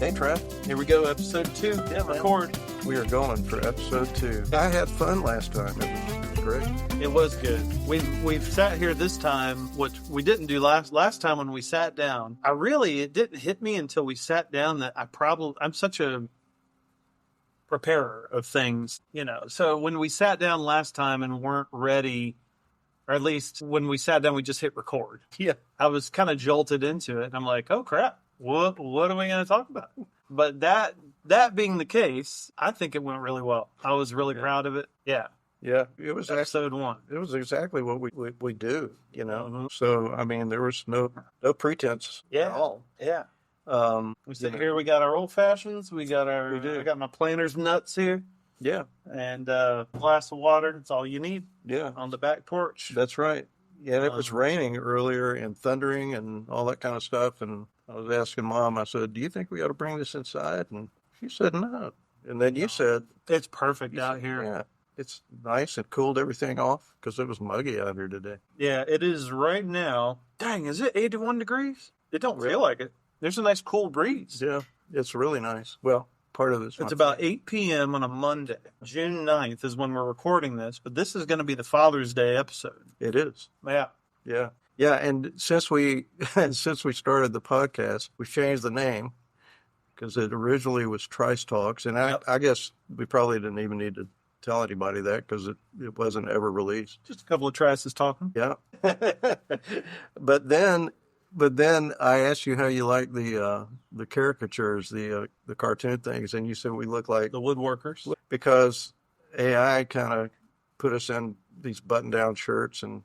Hey, Trav. Here we go, episode 2. Yeah, record. We are going for episode 2. I had fun last time. It was great. It was good. We've sat here this time, which we didn't do last time when we sat down. It didn't hit me until we sat down that I'm such a preparer of things, So when we sat down last time and weren't ready, or at least when we sat down, we just hit record. Yeah. I was kind of jolted into it. I'm like, oh crap, what are we going to talk about? But that being the case, I think it went really well. I was really proud of it. Yeah. Yeah. It was episode 1. It was exactly what we do, Mm-hmm. So, I mean, there was no pretense at all. Yeah. We sit here, we got our old fashions, I got my planter's nuts here. Yeah. And a glass of water. That's all you need. Yeah. On the back porch. That's right. Yeah, it was raining earlier and thundering and all that kind of stuff. And I was asking Mom, I said, do you think we ought to bring this inside? And she said, no. And then you said, it's perfect out here. Yeah. It's nice. It cooled everything off because it was muggy out here today. Yeah, it is right now. Dang, is it 81 degrees? It don't feel like it. There's a nice cool breeze. Yeah, it's really nice. Well, part of it's about 8 p.m. on a Monday. June 9th is when we're recording this, but this is going to be the Father's Day episode. It is. Yeah. Yeah. Yeah, and since we started the podcast, we changed the name because it originally was Trice Talks, and I guess we probably didn't even need to tell anybody that because it wasn't ever released. Just a couple of Trices talking. Yeah. But then I asked you how you like the caricatures, the cartoon things, and you said we look like the woodworkers because AI kind of put us in these button-down shirts and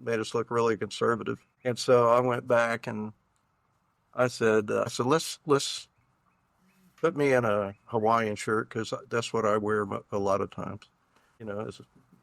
made us look really conservative. And so I went back and I said, let's put me in a Hawaiian shirt because that's what I wear a lot of times. As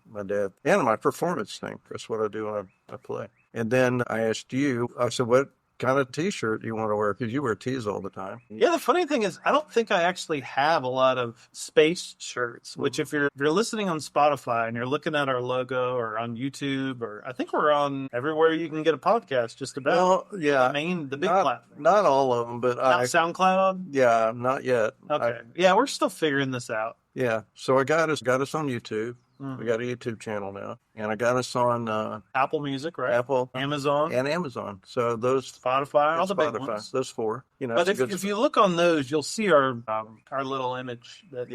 my dad and my performance thing. That's what I do when I play. And then I asked you, I said, what kind of T-shirt do you want to wear? Because you wear tees all the time. Yeah, the funny thing is, I don't think I actually have a lot of space shirts, which if you're listening on Spotify and you're looking at our logo or on YouTube, or I think we're on everywhere you can get a podcast just about. Well, yeah. The big platform. Not all of them, but not SoundCloud? Yeah, not yet. Okay. We're still figuring this out. Yeah. So I got us on YouTube. Mm-hmm. We got a YouTube channel now, and I got us on Apple Music, right? Apple, Amazon. So those Spotify, all the big ones. Those 4. But if you look on those, you'll see our little image that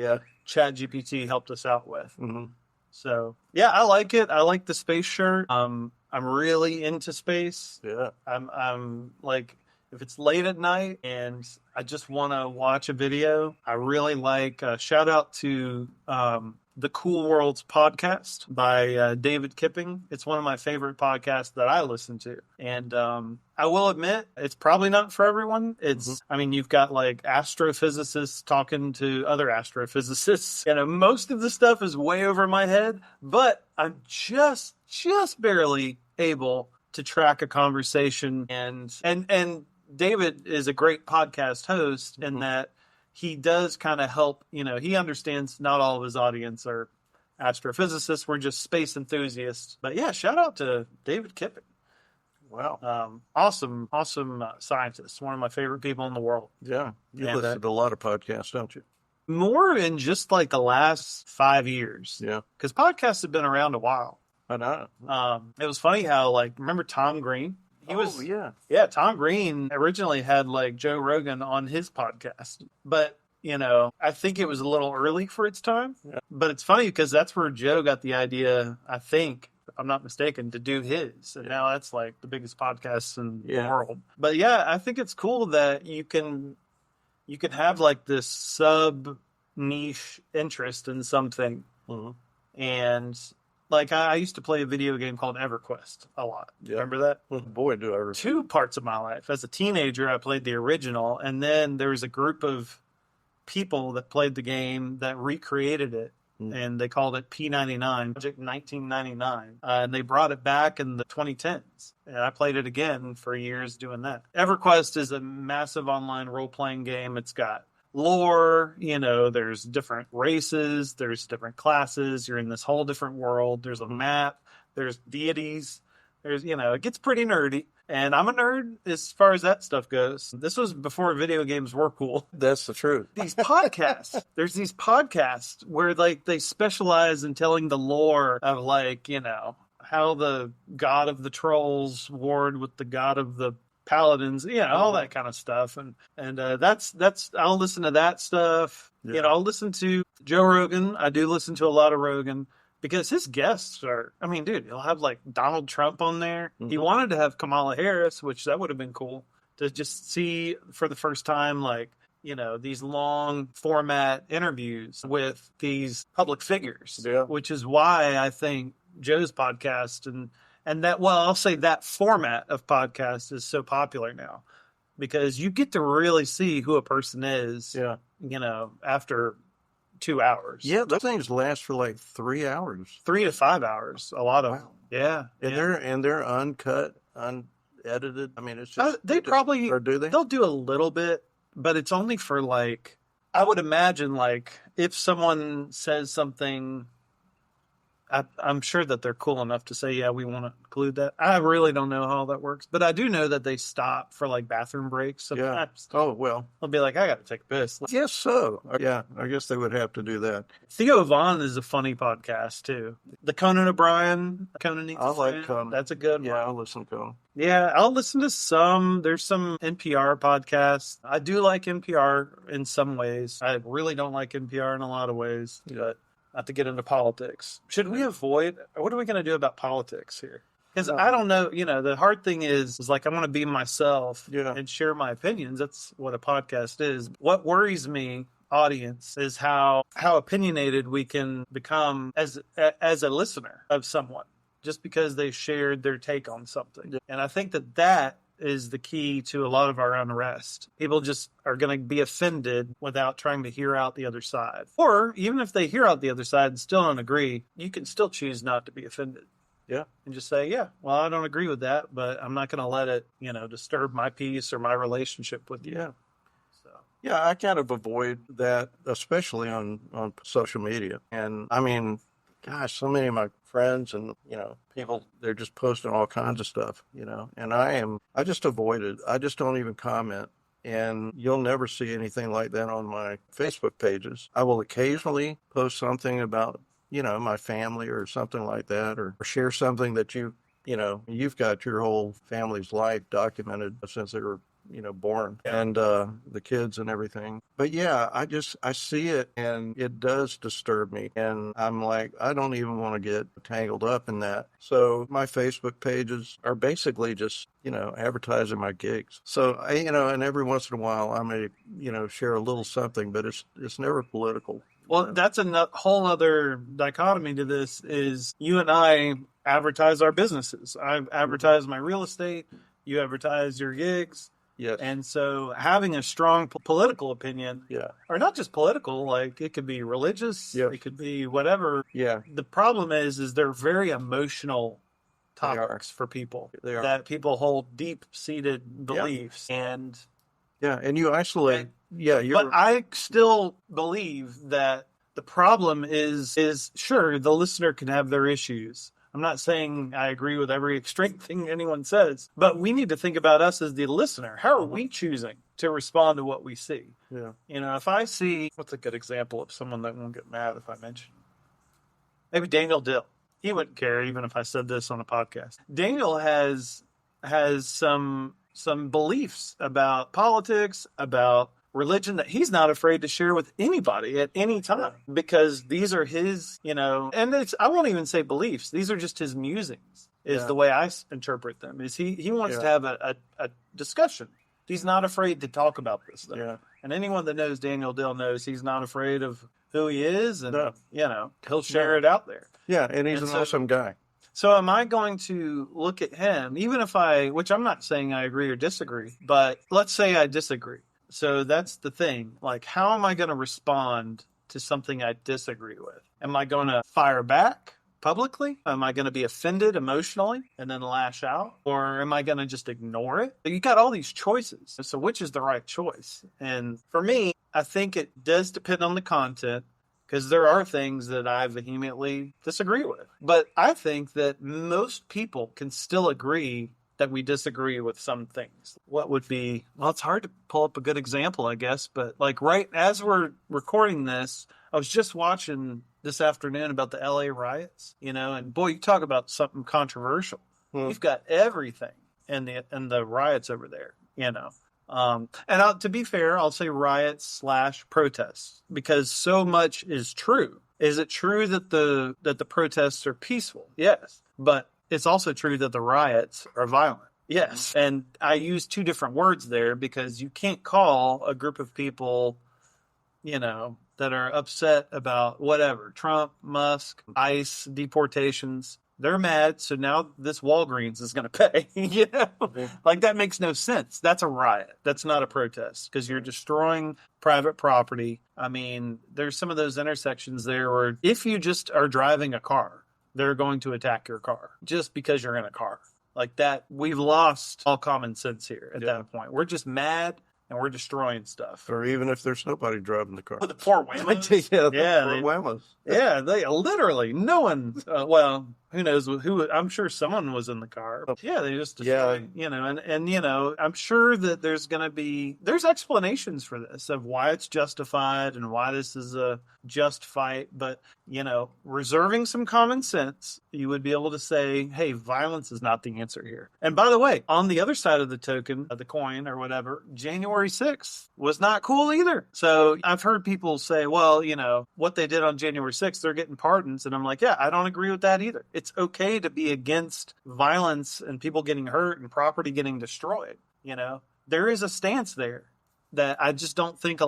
ChatGPT helped us out with. Mm-hmm. So I like it. I like the space shirt. I'm really into space. Yeah. I'm like, if it's late at night and I just want to watch a video, I really like. Shout out to the Cool Worlds podcast by David Kipping. It's one of my favorite podcasts that I listen to. And I will admit, it's probably not for everyone. You've got like astrophysicists talking to other astrophysicists. Most of the stuff is way over my head, but I'm just barely able to track a conversation. And David is a great podcast host in that he does kind of help, he understands not all of his audience are astrophysicists. We're just space enthusiasts. But shout out to David Kipping. Wow. Awesome scientist. One of my favorite people in the world. Yeah. You listen to a lot of podcasts, don't you? More in just like the last 5 years. Yeah. Because podcasts have been around a while. I know. It was funny how, remember Tom Green? Yeah, Tom Green originally had Joe Rogan on his podcast, but I think it was a little early for its time. Yeah. But it's funny because that's where Joe got the idea, I think, if I'm not mistaken, to do his. And now that's the biggest podcast in the world. But I think it's cool that you can have this sub niche interest in something, and I used to play a video game called EverQuest a lot. Yeah. Remember that? Well, boy, do I remember. 2 parts of my life. As a teenager, I played the original, and then there was a group of people that played the game that recreated it, and they called it P99, Project 1999, and they brought it back in the 2010s, and I played it again for years doing that. EverQuest is a massive online role-playing game. It's got lore, there's different races, there's different classes, you're in this whole different world, there's a map, there's deities, there's, it gets pretty nerdy. And I'm a nerd as far as that stuff goes. This was before video games were cool. That's the truth. These podcasts, there's these podcasts where like they specialize in telling the lore of like, how the god of the trolls warred with the god of the paladins, all that kind of stuff. And that's I'll listen to that stuff. Yeah. I'll listen to Joe Rogan. I do listen to a lot of Rogan. Because his guests are, I mean, dude, he'll have like Donald Trump on there. He wanted to have Kamala Harris, which that would have been cool to just see for the first time, like, these long format interviews with these public figures, which is why I think Joe's podcast and that, well, I'll say that format of podcast is so popular now because you get to really see who a person is, after 2 hours. Yeah, those things last for like 3 hours. 3 to 5 hours. A lot of them. Yeah. And they're uncut, unedited. I mean, it's just or do they? They'll do a little bit, but it's only for like, I would imagine like if someone says something, I'm sure that they're cool enough to say, yeah, we want to include that. I really don't know how that works, but I do know that they stop for like bathroom breaks sometimes. Yeah. Oh, well. They'll be like, I got to take a piss. Yes, so. Yeah, I guess they would have to do that. Theo Vaughn is a funny podcast, too. The Conan O'Brien. I like Conan. That's a good one. Yeah, I'll listen to Conan. Yeah, I'll listen to some. There's some NPR podcasts. I do like NPR in some ways. I really don't like NPR in a lot of ways, but not to get into politics. Should we avoid, what are we going to do about politics here? Because I don't know, the hard thing is like I want to be myself and share my opinions. That's what a podcast is. What worries me, audience, is how opinionated we can become as a listener of someone just because they shared their take on something. And I think that is the key to a lot of our unrest. People just are going to be offended without trying to hear out the other side. Or even if they hear out the other side and still don't agree, you can still choose not to be offended. Yeah. And just say, yeah, well, I don't agree with that, but I'm not going to let it, disturb my peace or my relationship with you. Yeah. Yeah, I kind of avoid that, especially on social media. And I mean, gosh, so many of my friends and, people, they're just posting all kinds of stuff, and I just avoid it. I just don't even comment. And you'll never see anything like that on my Facebook pages. I will occasionally post something about, my family or something like that, or share something that you've got your whole family's life documented since they were born and the kids and everything. But yeah, I see it and it does disturb me. And I'm like, I don't even want to get tangled up in that. So my Facebook pages are basically just, advertising my gigs. So and every once in a while I may, share a little something, but it's never political. Well, that's a whole other dichotomy to this is you and I advertise our businesses. I advertise my real estate. You advertise your gigs. Yes. And so having a strong political opinion, or not just political, like it could be religious, it could be whatever. Yeah. The problem is they're very emotional topics for people. They are. That people hold deep-seated beliefs. And and you isolate. But I still believe that the problem is sure, the listener can have their issues. I'm not saying I agree with every extreme thing anyone says, but we need to think about us as the listener. How are we choosing to respond to what we see? Yeah. If I see, what's a good example of someone that won't get mad if I mention? Maybe Daniel Dill. He wouldn't care even if I said this on a podcast. Daniel has some beliefs about politics, about religion that he's not afraid to share with anybody at any time because these are his, and I won't even say beliefs. These are just his musings is the way I interpret them is he wants to have a discussion. He's not afraid to talk about this stuff. Yeah. And anyone that knows Daniel Dill knows he's not afraid of who he is and, he'll share it out there. Yeah. And he's an awesome guy. So am I going to look at him, even if which I'm not saying I agree or disagree, but let's say I disagree. So that's the thing. Like, how am I going to respond to something I disagree with? Am I going to fire back publicly? Am I going to be offended emotionally and then lash out? Or am I going to just ignore it? You got all these choices. So which is the right choice? And for me, I think it does depend on the content because there are things that I vehemently disagree with. But I think that most people can still agree that we disagree with some things. What would be, well, it's hard to pull up a good example, I guess, but like right as we're recording this, I was just watching this afternoon about the LA riots, and boy, you talk about something controversial. You've got everything in the riots over there, to be fair, I'll say riots / protests, because so much is true. Is it true that the protests are peaceful? Yes. But it's also true that the riots are violent. Yes. And I use two different words there because you can't call a group of people, that are upset about whatever, Trump, Musk, ICE, deportations. They're mad, so now this Walgreens is going to pay. Like that makes no sense. That's a riot. That's not a protest because you're destroying private property. I mean, there's some of those intersections there where if you just are driving a car, they're going to attack your car just because you're in a car. Like that, we've lost all common sense here at that point. We're just mad and we're destroying stuff. Or even if there's nobody driving the car. The poor Wamos. Wamos. Yeah, they literally, no one, well, who knows who, I'm sure someone was in the car. Yeah, they just destroyed, and I'm sure that there's explanations for this of why it's justified and why this is a just fight. But, reserving some common sense, you would be able to say, hey, violence is not the answer here. And by the way, on the other side of the token, of the coin or whatever, January 6th was not cool either. So I've heard people say, well, what they did on January 6th, they're getting pardons. And I'm like, yeah, I don't agree with that either. It's okay to be against violence and people getting hurt and property getting destroyed. There is a stance there that I just don't think I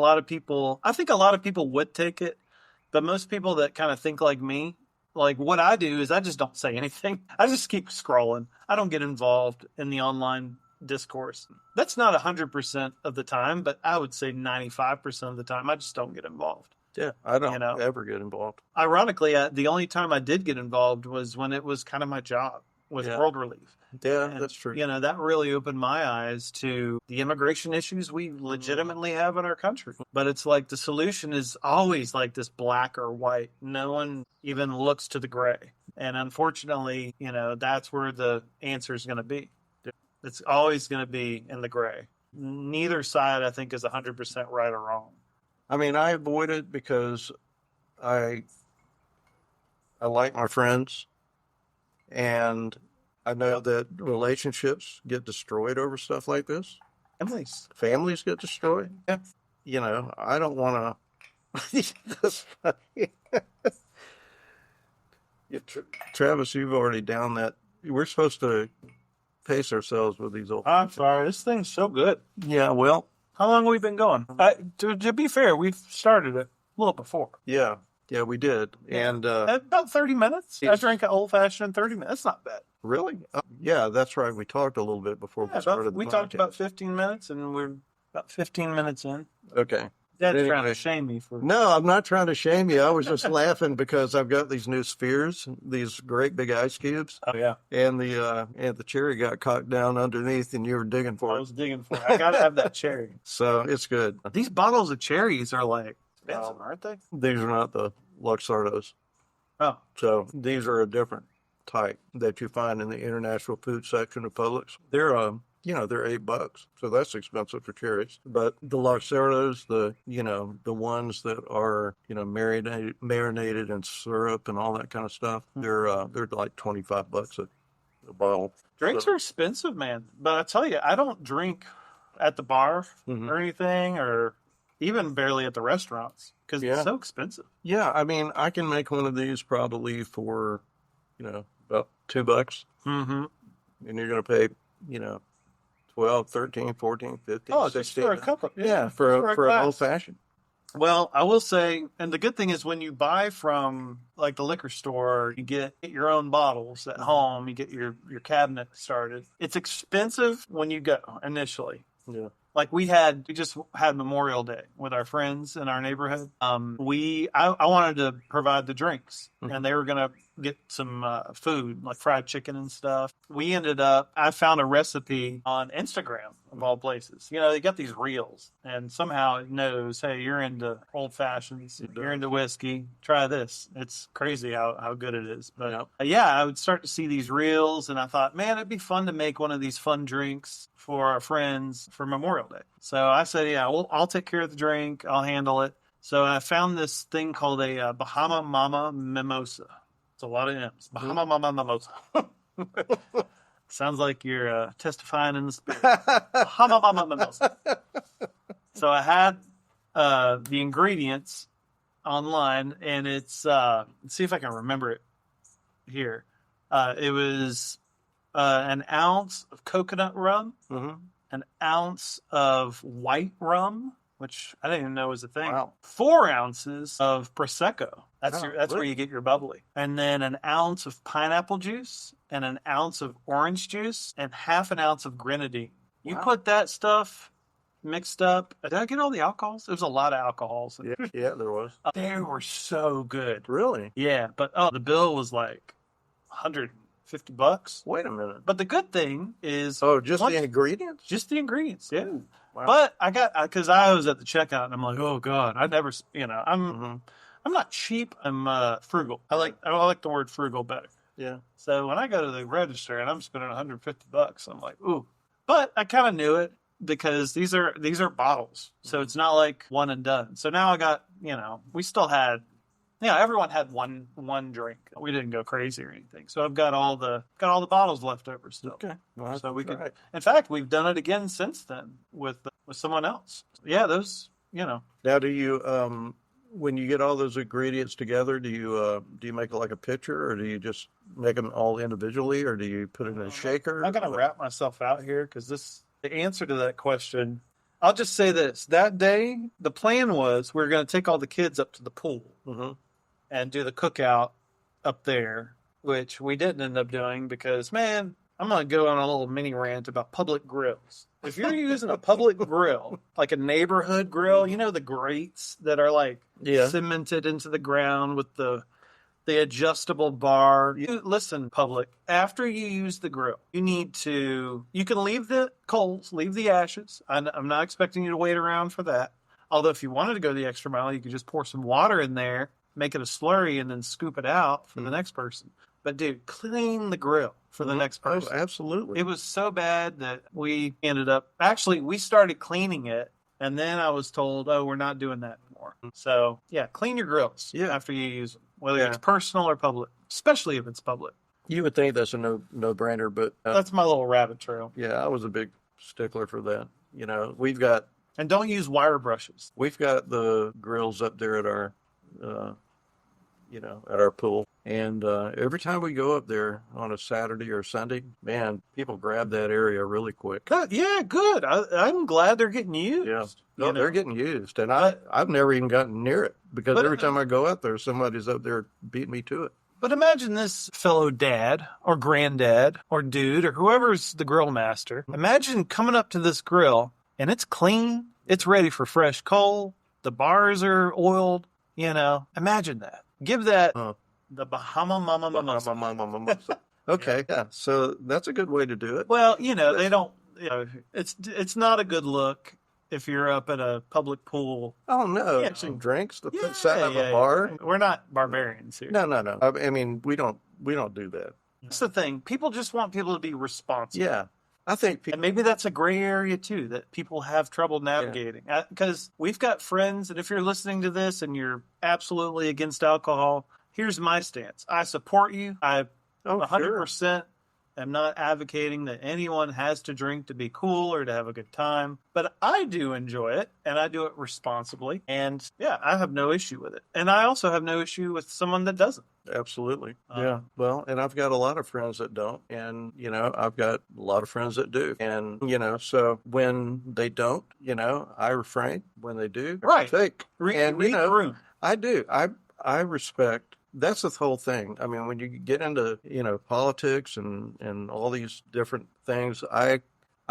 think a lot of people would take it, but most people that kind of think like me, like what I do is I just don't say anything. I just keep scrolling. I don't get involved in the online discourse. That's not 100% of the time, but I would say 95% of the time, I just don't get involved. Yeah, I don't ever get involved. Ironically, the only time I did get involved was when it was kind of my job with World Relief. Yeah, And, that's true. That really opened my eyes to the immigration issues we legitimately have in our country. But it's like the solution is always like this black or white. No one even looks to the gray. And unfortunately, that's where the answer is going to be. It's always going to be in the gray. Neither side, I think, is 100% right or wrong. I mean, I avoid it because I like my friends, and I know that relationships get destroyed over stuff like this. Families get destroyed. Yeah. I don't want to. Travis, you've already down that. We're supposed to pace ourselves with these old. I'm sorry. This thing's so good. Yeah, well. How long have we been going? To be fair, we've started it a little before. Yeah, we did. Yeah. And about 30 minutes. I drank an old-fashioned in 30 minutes. That's not bad. Really? Yeah, that's right. We talked a little bit before we started we talked about 15 minutes, and we're about 15 minutes in. Okay. Dad's trying to shame me for... No, I'm not trying to shame you. I was just laughing because I've got these new spheres, these great big ice cubes. Oh, yeah. And the cherry got caught down underneath, and you were digging for it. I was digging for it. I got to have that cherry. So it's good. These bottles of cherries are like expensive, aren't they? These are not the Luxardos. Oh. So these are a different type that you find in the international food section of Publix. They're they're $8, so that's expensive for cherries. But the Luxardos, the ones that are marinated in syrup and all that kind of stuff, they're like $25 a bottle. Drinks are expensive, man. But I tell you, I don't drink at the bar or anything, or even barely at the restaurants because it's so expensive. Yeah, I mean, I can make one of these probably for about $2. Mm-hmm. And you're going to pay 12, 13, 14, 15, oh, 16. Just for a couple. Yeah, for an old fashioned. Well, I will say, and the good thing is when you buy from like the liquor store, you get your own bottles at home, you get your cabinet started. It's expensive when you go initially. Yeah. Like we just had Memorial Day with our friends in our neighborhood. I wanted to provide the drinks, and they were going to get some food, like fried chicken and stuff. I found a recipe on Instagram, of all places. You know, they got these reels, and somehow it knows, hey, you're into old fashions, you're into whiskey, try this. It's crazy how good it is. But yeah, I would start to see these reels, and I thought, man, it'd be fun to make one of these fun drinks for our friends for Memorial Day. So I said, yeah, well, I'll take care of the drink, I'll handle it. So I found this thing called a Bahama-Mama-Mimosa. It's a lot of M's. Bahama-Mama-Mimosa. Sounds like you're testifying in the spirit. Bahama-Mama-Mimosa. So I had the ingredients online, and it's, let's see if I can remember it here. It was an ounce of coconut rum, an ounce of white rum, which I didn't even know was a thing. Wow. 4 ounces of Prosecco. That's really? where you get your bubbly. And then an ounce of pineapple juice and an ounce of orange juice and half an ounce of grenadine. You put that stuff mixed up. Did I get all the alcohols? There was a lot of alcohols. Yeah, there was. They were so good. Really? Yeah, but the bill was like $150. Wait a minute. But the good thing is... Oh, just the ingredients? Just the ingredients, yeah. Ooh, wow. But because I was at the checkout and I'm like, oh God, I never, I'm not cheap. I'm frugal. I like the word frugal better. Yeah. So when I go to the register and I'm spending $150, I'm like, ooh. But I kind of knew it because these are bottles, so it's not like one and done. So now I got, we still had, everyone had one drink. We didn't go crazy or anything. So I've got all the bottles left over still. Okay. Well, so we could. right. In fact, we've done it again since then with someone else. Yeah, those. Now, do you when you get all those ingredients together, do you make like a pitcher, or do you just make them all individually, or do you put it in a shaker? I'm gonna wrap myself out here because the answer to that question. I'll just say this: that day, the plan was we were going to take all the kids up to the pool and do the cookout up there, which we didn't end up doing because, man, I'm going to go on a little mini rant about public grills. If you're using a public grill, like a neighborhood grill, the grates that are like cemented into the ground with the adjustable bar. Listen, public, after you use the grill, you can leave the coals, leave the ashes. I'm not expecting you to wait around for that. Although if you wanted to go the extra mile, you could just pour some water in there, make it a slurry, and then scoop it out for the next person. But dude, clean the grill for the next person. Oh, absolutely. It was so bad that we we started cleaning it, and then I was told, oh, we're not doing that anymore. So yeah, clean your grills after you use them, whether it's personal or public, especially if it's public. You would think that's a no-brainer, but that's my little rabbit trail. Yeah, I was a big stickler for that. And don't use wire brushes. We've got the grills up there at our at our pool. And every time we go up there on a Saturday or Sunday, man, people grab that area really quick. Yeah, good. I'm glad they're getting used. Yeah, they're getting used. And I've never even gotten near it because every time I go out there, somebody's up there beating me to it. But imagine this fellow dad or granddad or dude or whoever's the grill master. Imagine coming up to this grill and it's clean. It's ready for fresh coal. The bars are oiled. Imagine that. Give that the Bahama-Mama-Mimosa. Okay, yeah. So that's a good way to do it. Well, they don't. It's not a good look if you're up at a public pool. Oh no! Some drinks to set up a bar. We're not barbarians here. No. I mean, we don't do that. That's the thing. People just want people to be responsible. Yeah. I think and maybe that's a gray area too that people have trouble navigating because we've got friends, and if you're listening to this and you're absolutely against alcohol, here's my stance. I support you. I 100% am not advocating that anyone has to drink to be cool or to have a good time, but I do enjoy it and I do it responsibly. And I have no issue with it. And I also have no issue with someone that doesn't. Absolutely. Yeah. Well, and I've got a lot of friends that don't. And, I've got a lot of friends that do. And, so when they don't, I refrain. When they do, right. Take. Read the room. I do. I respect. That's the whole thing. I mean, when you get into, politics and all these different things, I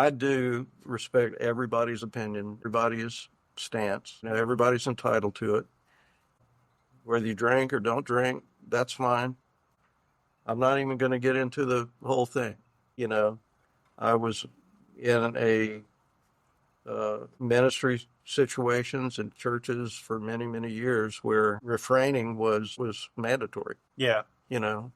do respect everybody's opinion, everybody's stance. Everybody's entitled to it. Whether you drink or don't drink, that's fine. I'm not even going to get into the whole thing. You know, I was in a ministry situations in churches for many, many years where refraining was mandatory, Yeah.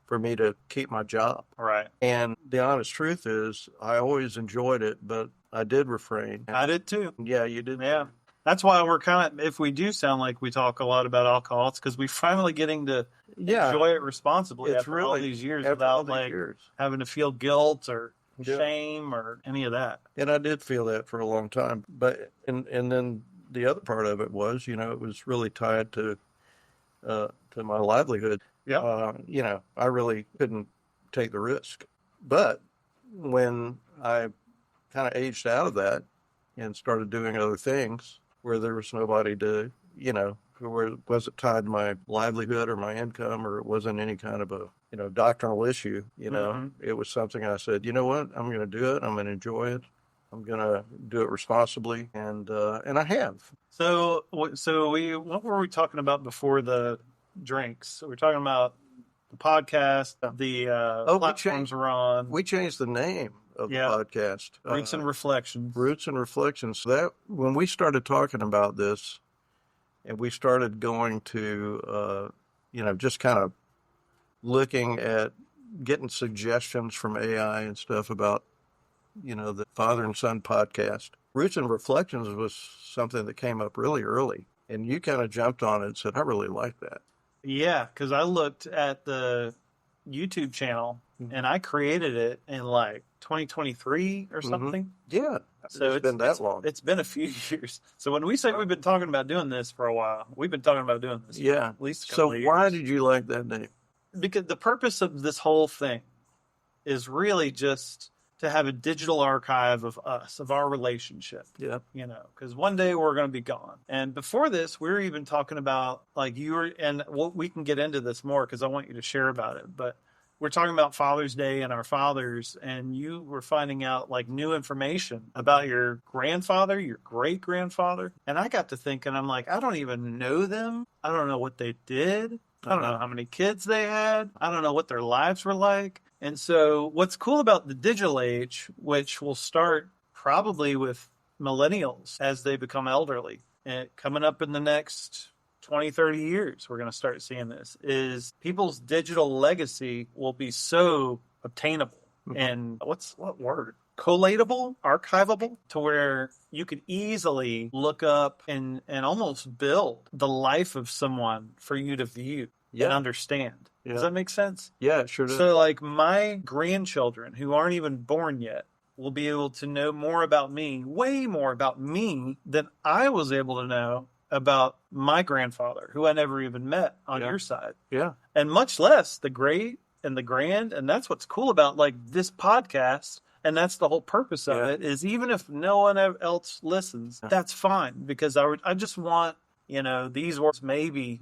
for me to keep my job. Right. And the honest truth is, I always enjoyed it, but I did refrain. I did too. Yeah, you did. Yeah. That's why we're kind of, if we do sound like we talk a lot about alcohol, it's because we're finally getting to Yeah, enjoy it responsibly it's after all really these years after all without these like years. having to feel guilt or Yeah. shame or any of that. And I did feel that for a long time. But and then the other part of it was, it was really tied to my livelihood. Yeah. I really couldn't take the risk. But when I kind of aged out of that and started doing other things where there was nobody to, where it wasn't tied to my livelihood or my income, or it wasn't any kind of a, doctrinal issue, Mhm. it was something I said, you know what, I'm going to do it. I'm going to enjoy it. I'm going to do it responsibly. And I have. What were we talking about before the drinks? So we're talking about the podcast, the Oh, platforms we're on, we changed the name of the yeah, podcast. Roots and Reflections. Roots and Reflections. That when we started talking about this, and we started going to, just kind of looking at getting suggestions from AI and stuff about, the father and son podcast. Roots and Reflections was something that came up really early, and you kind of jumped on it and said, "I really like that." Yeah, because I looked at the YouTube channel and I created it in like 2023 or Mm-hmm. something. Yeah, So it's been that long. It's been a few years. So when we say we've been talking about doing this for a while, we've been talking about doing this for Yeah. at least a So couple of years. why did you like that name? Because the purpose of this whole thing is really just to have a digital archive of us, of our relationship. Yeah. Because one day we're going to be gone. And before this, we were even talking about like we can get into this more because I want you to share about it. But we're talking about Father's Day and our fathers, and you were finding out like new information about your grandfather, your great grandfather. And I got to thinking, I'm like, I don't even know them. I don't know what they did. I don't know how many kids they had. I don't know what their lives were like. And so what's cool about the digital age, which will start probably with millennials as they become elderly, and coming up in the next 20, 30 years, we're going to start seeing this, is people's digital legacy will be so obtainable and what word? Collatable, archivable, to where you could easily look up and almost build the life of someone for you to view and understand. Yeah. Does that make sense? Yeah, it sure does. So like my grandchildren who aren't even born yet will be able to know more about me, way more about me than I was able to know about my grandfather, who I never even met on your side. Yeah. And much less the great and the grand. And that's what's cool about like this podcast. And that's the whole purpose of it, is even if no one else listens, that's fine, because I just want, these words maybe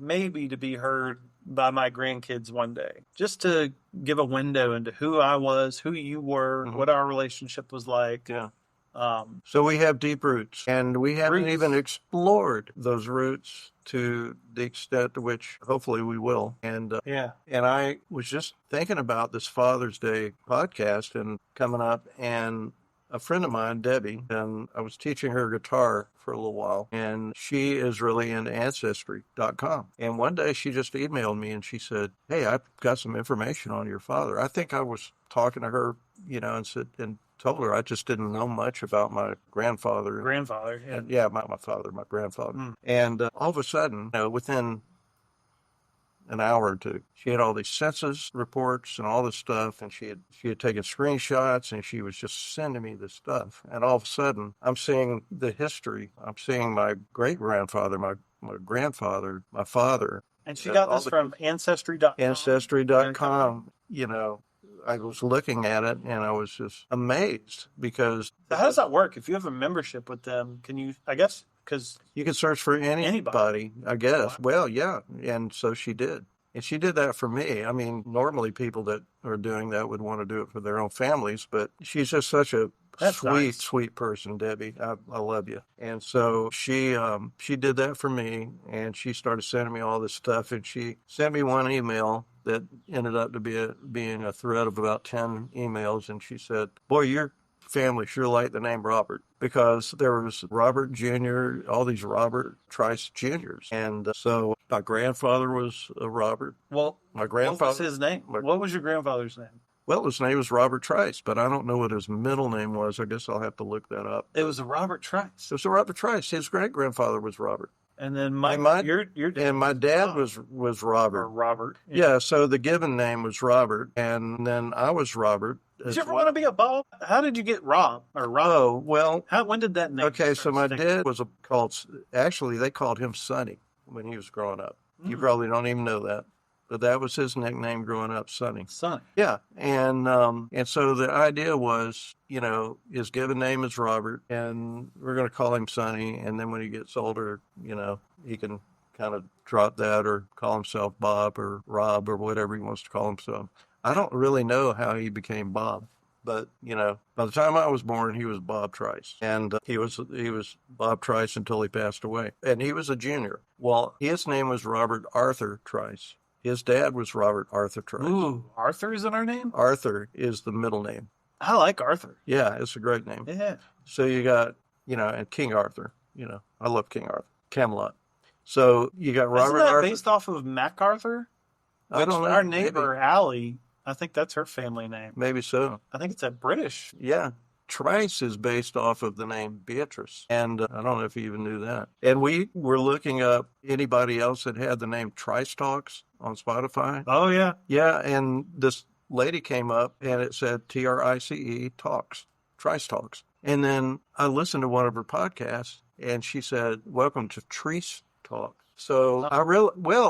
to be heard by my grandkids one day, just to give a window into who I was, who you were, what our relationship was like. Yeah. So we have deep roots, and we haven't even explored those roots to the extent to which hopefully we will. And and I was just thinking about this Father's Day podcast and coming up, and a friend of mine, Debbie, and I was teaching her guitar for a little while, and she is really into ancestry.com. And one day she just emailed me and she said, "Hey, I've got some information on your father." I think I was talking to her, and said, and told her I just didn't know much about my grandfather. My father, my grandfather. And all of a sudden, within an hour or two, she had all these census reports and all this stuff, and she had taken screenshots, and she was just sending me this stuff. And all of a sudden, I'm seeing the history. I'm seeing my great grandfather, my grandfather, my father. And she got this from Ancestry.com. Ancestry.com. I was looking at it and I was just amazed because. So how does that work? If you have a membership with them, can you, I guess, because you can search for anybody, I guess. Wow. Well, yeah. And so she did. And she did that for me. I mean, normally people that are doing that would want to do it for their own families, but she's just such a sweet person, Debbie. I love you. And so she did that for me, and she started sending me all this stuff, and she sent me one email that ended up to being a thread of about 10 emails. And she said, boy, your family sure liked the name Robert, because there was Robert Jr., all these Robert Trice Jr.'s. And so my grandfather was Robert. Well, My grandfather. what was his name? What was your grandfather's name? Well, his name was Robert Trice, but I don't know what his middle name was. I guess I'll have to look that up. It was a Robert Trice. It was a Robert Trice. His great-grandfather was Robert. And then my dad was Robert. Or Robert. Yeah, so the given name was Robert, and then I was Robert. Did you ever want to be a Bob? How did you get Rob or Rob? Oh, well. When did that name? Okay, so my dad was actually they called him Sonny when he was growing up. You probably don't even know that. But that was his nickname growing up, Sonny. Sonny. Yeah, and so the idea was, his given name is Robert, and we're going to call him Sonny, and then when he gets older, he can kind of drop that or call himself Bob or Rob or whatever he wants to call himself. I don't really know how he became Bob, but by the time I was born, he was Bob Trice, and he was Bob Trice until he passed away, and he was a junior. Well, his name was Robert Arthur Trice. His dad was Robert Arthur Trice. Ooh, Arthur is in our name? Arthur is the middle name. I like Arthur. Yeah, it's a great name. Yeah. So you got, and King Arthur. I love King Arthur. Camelot. So you got Robert Isn't that Arthur. based off of MacArthur? I don't know. Our neighbor, Allie, I think that's her family name. Maybe so. I think it's a British. Yeah. Trice is based off of the name Beatrice. And I don't know if you even knew that. And we were looking up anybody else that had the name Trice Talks on Spotify. Oh, yeah. Yeah, and this lady came up and it said TRICE Talks, Trice Talks. And then I listened to one of her podcasts and she said, welcome to Trice Talks. So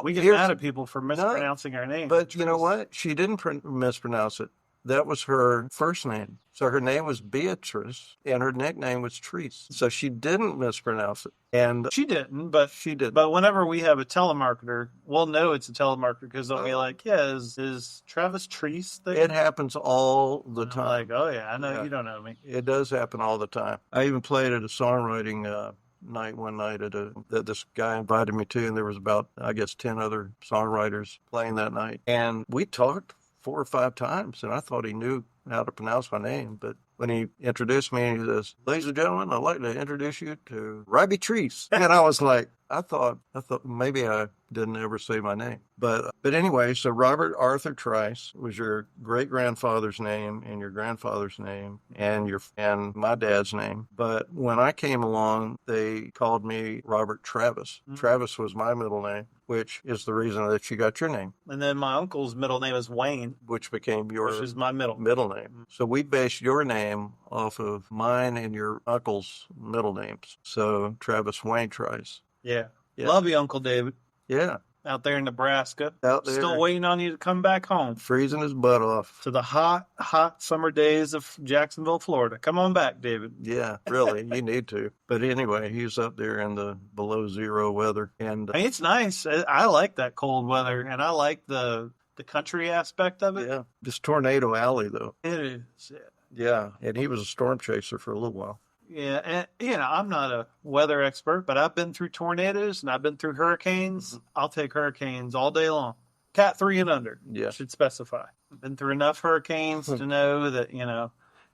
we get mad at people for mispronouncing our name. But you know what? She didn't mispronounce it. That was her first name. So her name was Beatrice, and her nickname was Trice. So she didn't mispronounce it. And she didn't, but she did. But whenever we have a telemarketer, we'll know it's a telemarketer because they'll be like, "Yeah, is Travis Trice there?" It happens all the time. Like, oh yeah, I know you don't know me. It does happen all the time. I even played at a songwriting night one night that this guy invited me to, and there was about 10 other songwriters playing that night, and we talked 4 or 5 times, and I thought he knew how to pronounce my name. But when he introduced me, he says, ladies and gentlemen, I'd like to introduce you to Robbie Trice. And I was like, I thought maybe I didn't ever say my name. But anyway, so Robert Arthur Trice was your great-grandfather's name and your grandfather's name and my dad's name. But when I came along, they called me Robert Travis. Mm-hmm. Travis was my middle name, which is the reason that you got your name. And then my uncle's middle name is Wayne, which became which is my middle name. Mm-hmm. So we based your name off of mine and your uncle's middle names. So Travis Wayne Trice. Yeah. Love you, Uncle David. Yeah. Out there in Nebraska. Out there. Still waiting on you to come back home. Freezing his butt off. To the hot, hot summer days of Jacksonville, Florida. Come on back, David. Yeah, really. You need to. But anyway, he's up there in the below zero weather. And I mean, it's nice. I like that cold weather, and I like the country aspect of it. Yeah. This Tornado Alley, though. It is. Yeah. Yeah, and he was a storm chaser for a little while. Yeah, and I'm not a weather expert, but I've been through tornadoes and I've been through hurricanes. Mm-hmm. I'll take hurricanes all day long. Cat 3 and under, should specify. I've been through enough hurricanes to know that,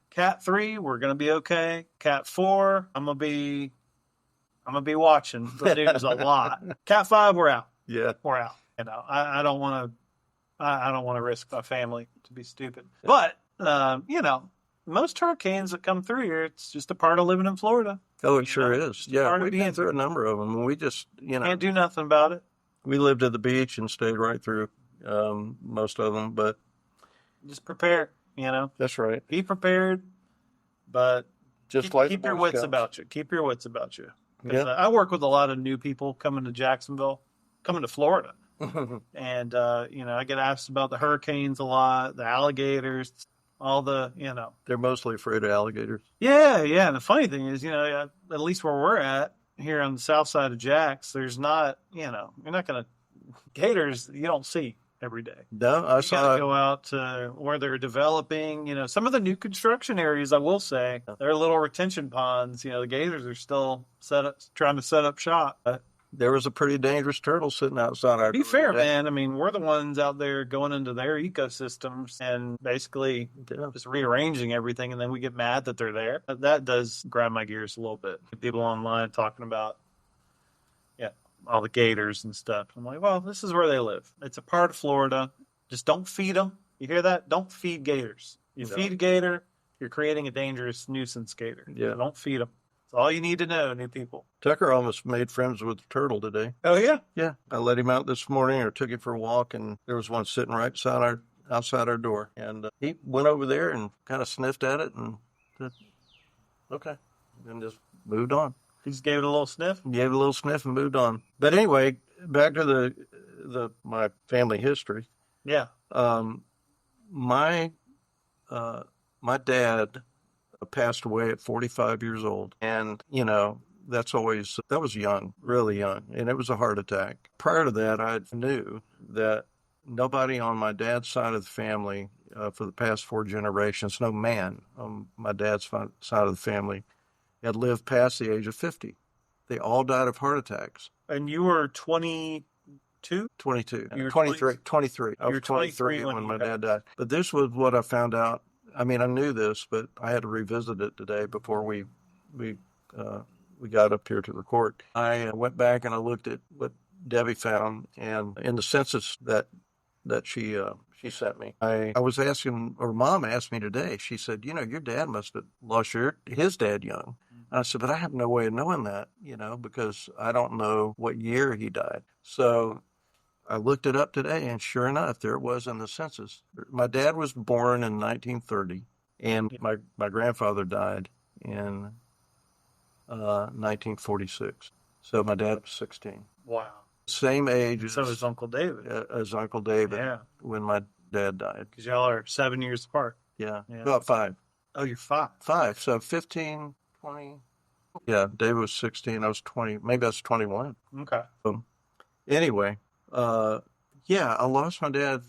Cat 3, we're going to be okay. Cat 4, I'm going to be watching the news a lot. Cat 5, we're out. Yeah. We're out. I don't want to risk my family to be stupid. But, most hurricanes that come through here, it's just a part of living in Florida. Oh, it sure is. Yeah, we've been through a number of them. We just, can't do nothing about it. We lived at the beach and stayed right through most of them, but just prepare. That's right. Be prepared, but just keep your wits about you. Keep your wits about you. Yeah. I work with a lot of new people coming to Florida, and I get asked about the hurricanes a lot, the alligators. All the, They're mostly afraid of alligators. Yeah. And the funny thing is, at least where we're at here on the south side of Jax, there's not, you're not going to, gators you don't see every day. No, I saw. Go out to where they're developing, some of the new construction areas, I will say, they're little retention ponds. The gators are still trying to set up shop. there was a pretty dangerous turtle sitting outside our Be door fair, today. man. I mean, we're the ones out there going into their ecosystems and basically Yeah. just rearranging everything, and then we get mad that they're there. That does grind my gears a little bit. People online talking about, yeah, all the gators and stuff. I'm like, well, this is where they live. It's a part of Florida. Just don't feed them. You hear that? Don't feed gators. You No. feed a gator, you're creating a dangerous nuisance gator. Yeah. So don't feed them. That's all you need to know, new people. Tucker almost made friends with the turtle today. Oh, yeah? Yeah. I let him out this morning or took him for a walk, and there was one sitting right outside our door. And he went over there and kind of sniffed at it and said, okay, and just moved on. He just gave it a little sniff? Gave it a little sniff and moved on. But anyway, back to my family history. Yeah. My dad passed away at 45 years old. And, that was young, really young. And it was a heart attack. Prior to that, I knew that nobody on my dad's side of the family, for the past 4 generations, no man on my dad's side of the family had lived past the age of 50. They all died of heart attacks. And you were 22? 22. You were 23. 23. I You was were 23 when when my you dad died. But this was what I found out. I mean, I knew this, but I had to revisit it today before we got up here to record. I went back and I looked at what Debbie found, and in the census that she sent me, I was asking, or Mom asked me today. She said, your dad must have lost his dad young. And I said, but I have no way of knowing that, because I don't know what year he died. So I looked it up today, and sure enough, there it was in the census. My dad was born in 1930, and my grandfather died in 1946. So my dad was 16. Wow. Same age So is Uncle David. as Uncle David Yeah. when my dad died. Because y'all are 7 years apart. Yeah. Yeah. About 5. Oh, you're 5. 5. So 15, 20. Yeah, David was 16. I was 20. Maybe I was 21. Okay. Anyway, yeah, I lost my dad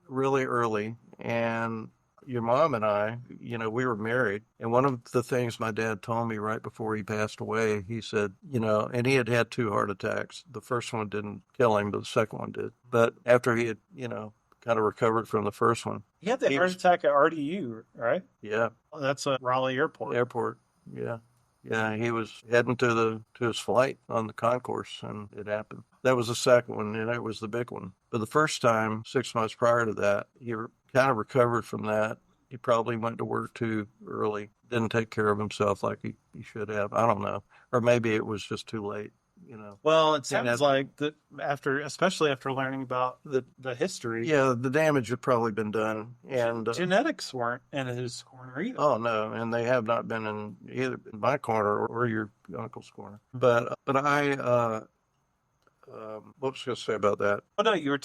really early, and your mom and I, we were married, and one of the things my dad told me right before he passed away, he said, and he had 2 heart attacks. The first one didn't kill him, but the second one did. But after he had, kind of recovered from the first one. He had the heart attack at RDU, right? Yeah. Oh, that's a Raleigh Airport. Yeah. Yeah, he was heading to his flight on the concourse, and it happened. That was the second one, and it was the big one. But the first time, 6 months prior to that, he kind of recovered from that. He probably went to work too early, didn't take care of himself like he should have. I don't know. Or maybe it was just too late. Well, it sounds like that especially after learning about the history. Yeah, the damage had probably been done, and genetics weren't in his corner either. Oh no, and they have not been in either my corner or your uncle's corner. But I, what was I going to say about that? Oh no, you were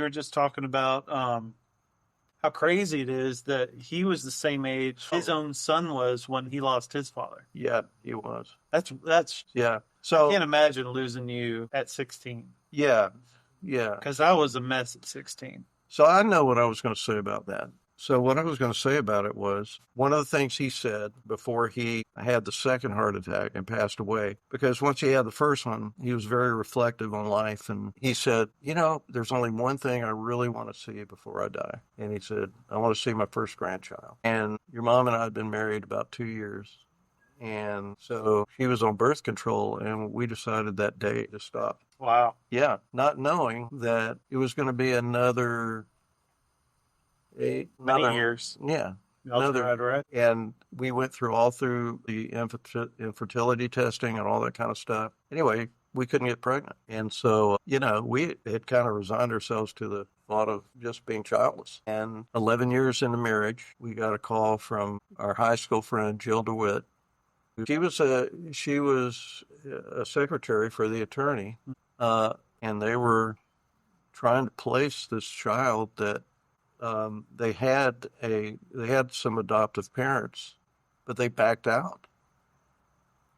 just talking about how crazy it is that he was the same age his own son was when he lost his father. Yeah, he was. That's yeah. So I can't imagine losing you at 16. Yeah. Because I was a mess at 16. So I know what I was going to say about that. So what I was going to say about it was one of the things he said before he had the second heart attack and passed away, because once he had the first one, he was very reflective on life. And he said, there's only one thing I really want to see before I die. And he said, I want to see my first grandchild. And your mom and I had been married about 2 years. And so she was on birth control, and we decided that day to stop. Wow. Yeah, not knowing that it was going to be another many years. Yeah. Right. And we went all through the infertility testing and all that kind of stuff. Anyway, we couldn't get pregnant. And so, we had kind of resigned ourselves to the thought of just being childless. And 11 years into marriage, we got a call from our high school friend, Jill DeWitt. She was a secretary for the attorney, and they were trying to place this child that they had some adoptive parents, but they backed out,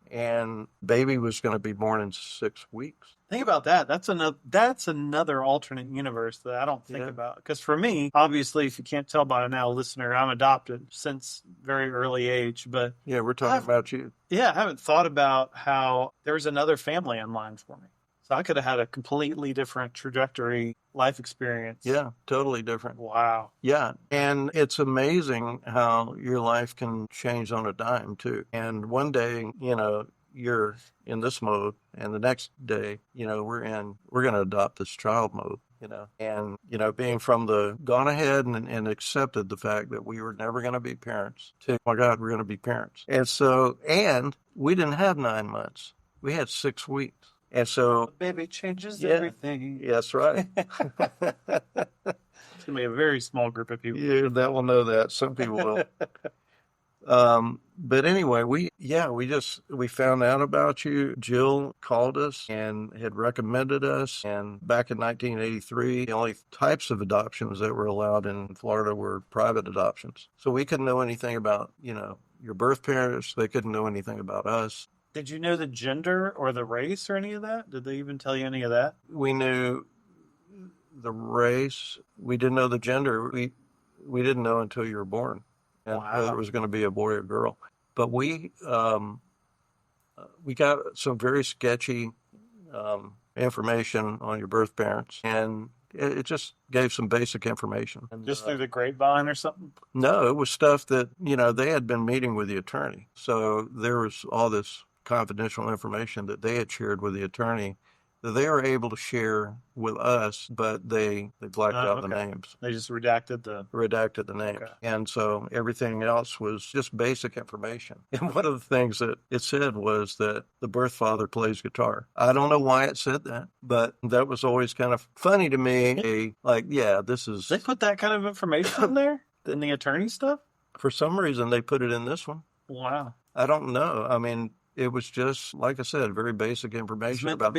and baby was going to be born in 6 weeks. Think about that. That's another alternate universe that I don't think about. Because for me, obviously, if you can't tell by now, listener, I'm adopted since very early age. But yeah, we're talking about you. Yeah, I haven't thought about how there's another family in line for me. So I could have had a completely different trajectory, life experience. Yeah, totally different. Wow. Yeah. And it's amazing how your life can change on a dime too. And one day, you're in this mode, and the next day, we're going to adopt this child mode. And, being from the gone ahead and accepted the fact that we were never going to be parents to, oh my God, we're going to be parents. And we didn't have 9 months. We had 6 weeks. And so, Baby changes yeah, everything. yeah, that's right. It's gonna be a very small group of people. Yeah, that will know that. Some people will. But anyway, we found out about you. Jill called us and had recommended us. And back in 1983, the only types of adoptions that were allowed in Florida were private adoptions. So we couldn't know anything about, your birth parents. They couldn't know anything about us. Did you know the gender or the race or any of that? Did they even tell you any of that? We knew the race. We didn't know the gender. We didn't know until you were born, and whether it was going to be a boy or girl. But we got some very sketchy information on your birth parents, and it just gave some basic information. Just through the grapevine or something? No, it was stuff that they had been meeting with the attorney, so there was all this confidential information that they had shared with the attorney that they were able to share with us, but they blacked out the names. They just redacted the names. Okay. And so everything else was just basic information. And one of the things that it said was that the birth father plays guitar. I don't know why it said that, but that was always kind of funny to me. This is... They put that kind of information in there? In the attorney stuff? For some reason, they put it in this one. Wow. I don't know. I mean... It was just, like I said, very basic information about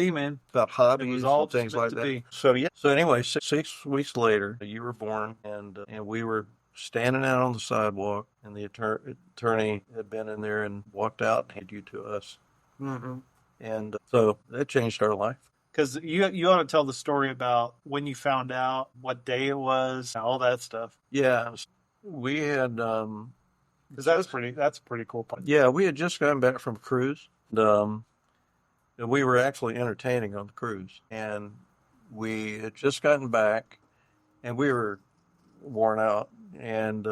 hobbies and things like that. Be. So anyway, 6 weeks later, you were born, and we were standing out on the sidewalk, and the attorney had been in there and walked out and handed you to us. Mm-hmm. And so that changed our life. Because you ought to tell the story about when you found out, what day it was, all that stuff. Yeah, we had... Because that's a pretty cool part. Yeah, we had just gotten back from a cruise. And we were actually entertaining on the cruise. And we had just gotten back, and we were worn out. And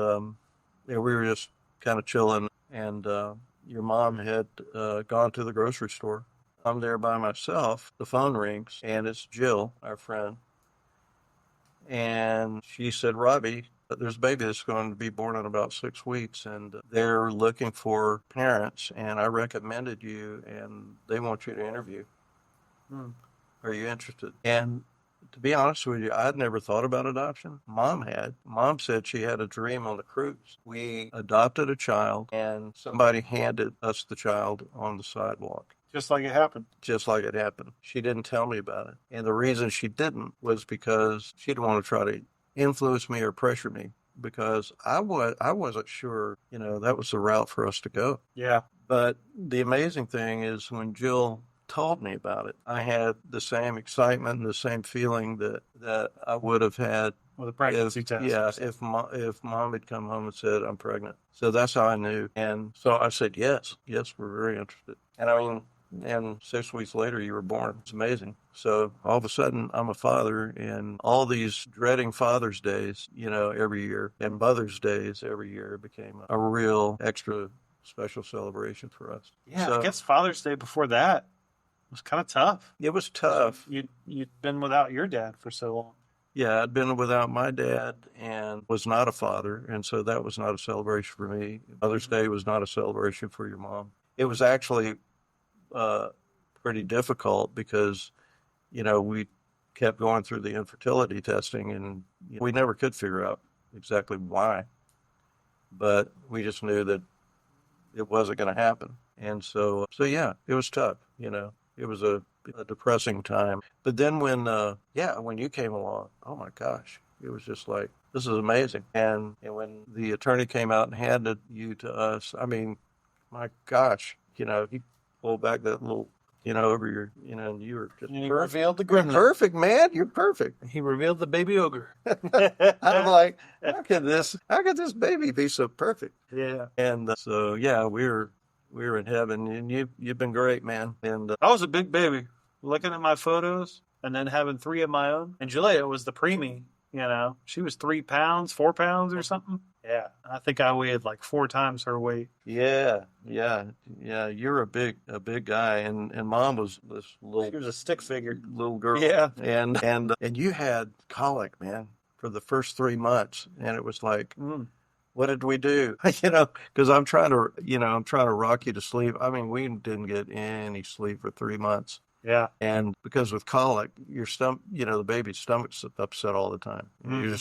we were just kind of chilling. And your mom had gone to the grocery store. I'm there by myself. The phone rings, and it's Jill, our friend. And she said, Robbie, there's a baby that's going to be born in about 6 weeks, and they're looking for parents, and I recommended you, and they want you to interview. Are you interested? And to be honest with you, I'd never thought about adoption. Mom had. Mom said she had a dream on the cruise. We adopted a child, and somebody handed us the child on the sidewalk. Just like it happened. Just like it happened. She didn't tell me about it. And the reason she didn't was because she didn't want to try to influence me or pressure me, because I wasn't sure, that was the route for us to go. Yeah. But the amazing thing is when Jill told me about it, I had the same excitement and the same feeling that I would have had with a pregnancy test. Yeah, if mom had come home and said, I'm pregnant. So that's how I knew. And so I said, yes, we're very interested. And I mean, and 6 weeks later, you were born. It's amazing. So all of a sudden, I'm a father, and all these dreading Father's Days, every year, and Mother's Days every year became a real extra special celebration for us. Yeah, so, I guess Father's Day before that was kind of tough. It was tough. You'd been without your dad for so long. Yeah, I'd been without my dad and was not a father, and so that was not a celebration for me. Mother's Day was not a celebration for your mom. It was actually pretty difficult because, we kept going through the infertility testing, and we never could figure out exactly why. But we just knew that it wasn't going to happen. And so yeah, it was tough. It was a depressing time. But then when you came along, oh my gosh, it was just like, this is amazing. And when the attorney came out and handed you to us, I mean, my gosh, he pulled back that little, over your, and you were just perfect. Revealed the gremlin. You're perfect, man. You're perfect. He revealed the baby ogre. I'm like, how could this baby be so perfect? Yeah. And so, yeah, we were in heaven, and you've been great, man. And I was a big baby. looking at my photos and then having 3 of my own. And Julia was the preemie, she was 3 pounds, 4 pounds or something. Yeah. I think I weighed like 4 times her weight. Yeah, yeah, yeah. You're a big guy, and mom was this She was a stick figure. little girl. Yeah. And you had colic, man, for the first 3 months, and it was like, what did we do? Because I'm trying to rock you to sleep. I mean, we didn't get any sleep for 3 months. Yeah. And because with colic, your stomach, the baby's stomach's upset all the time. You're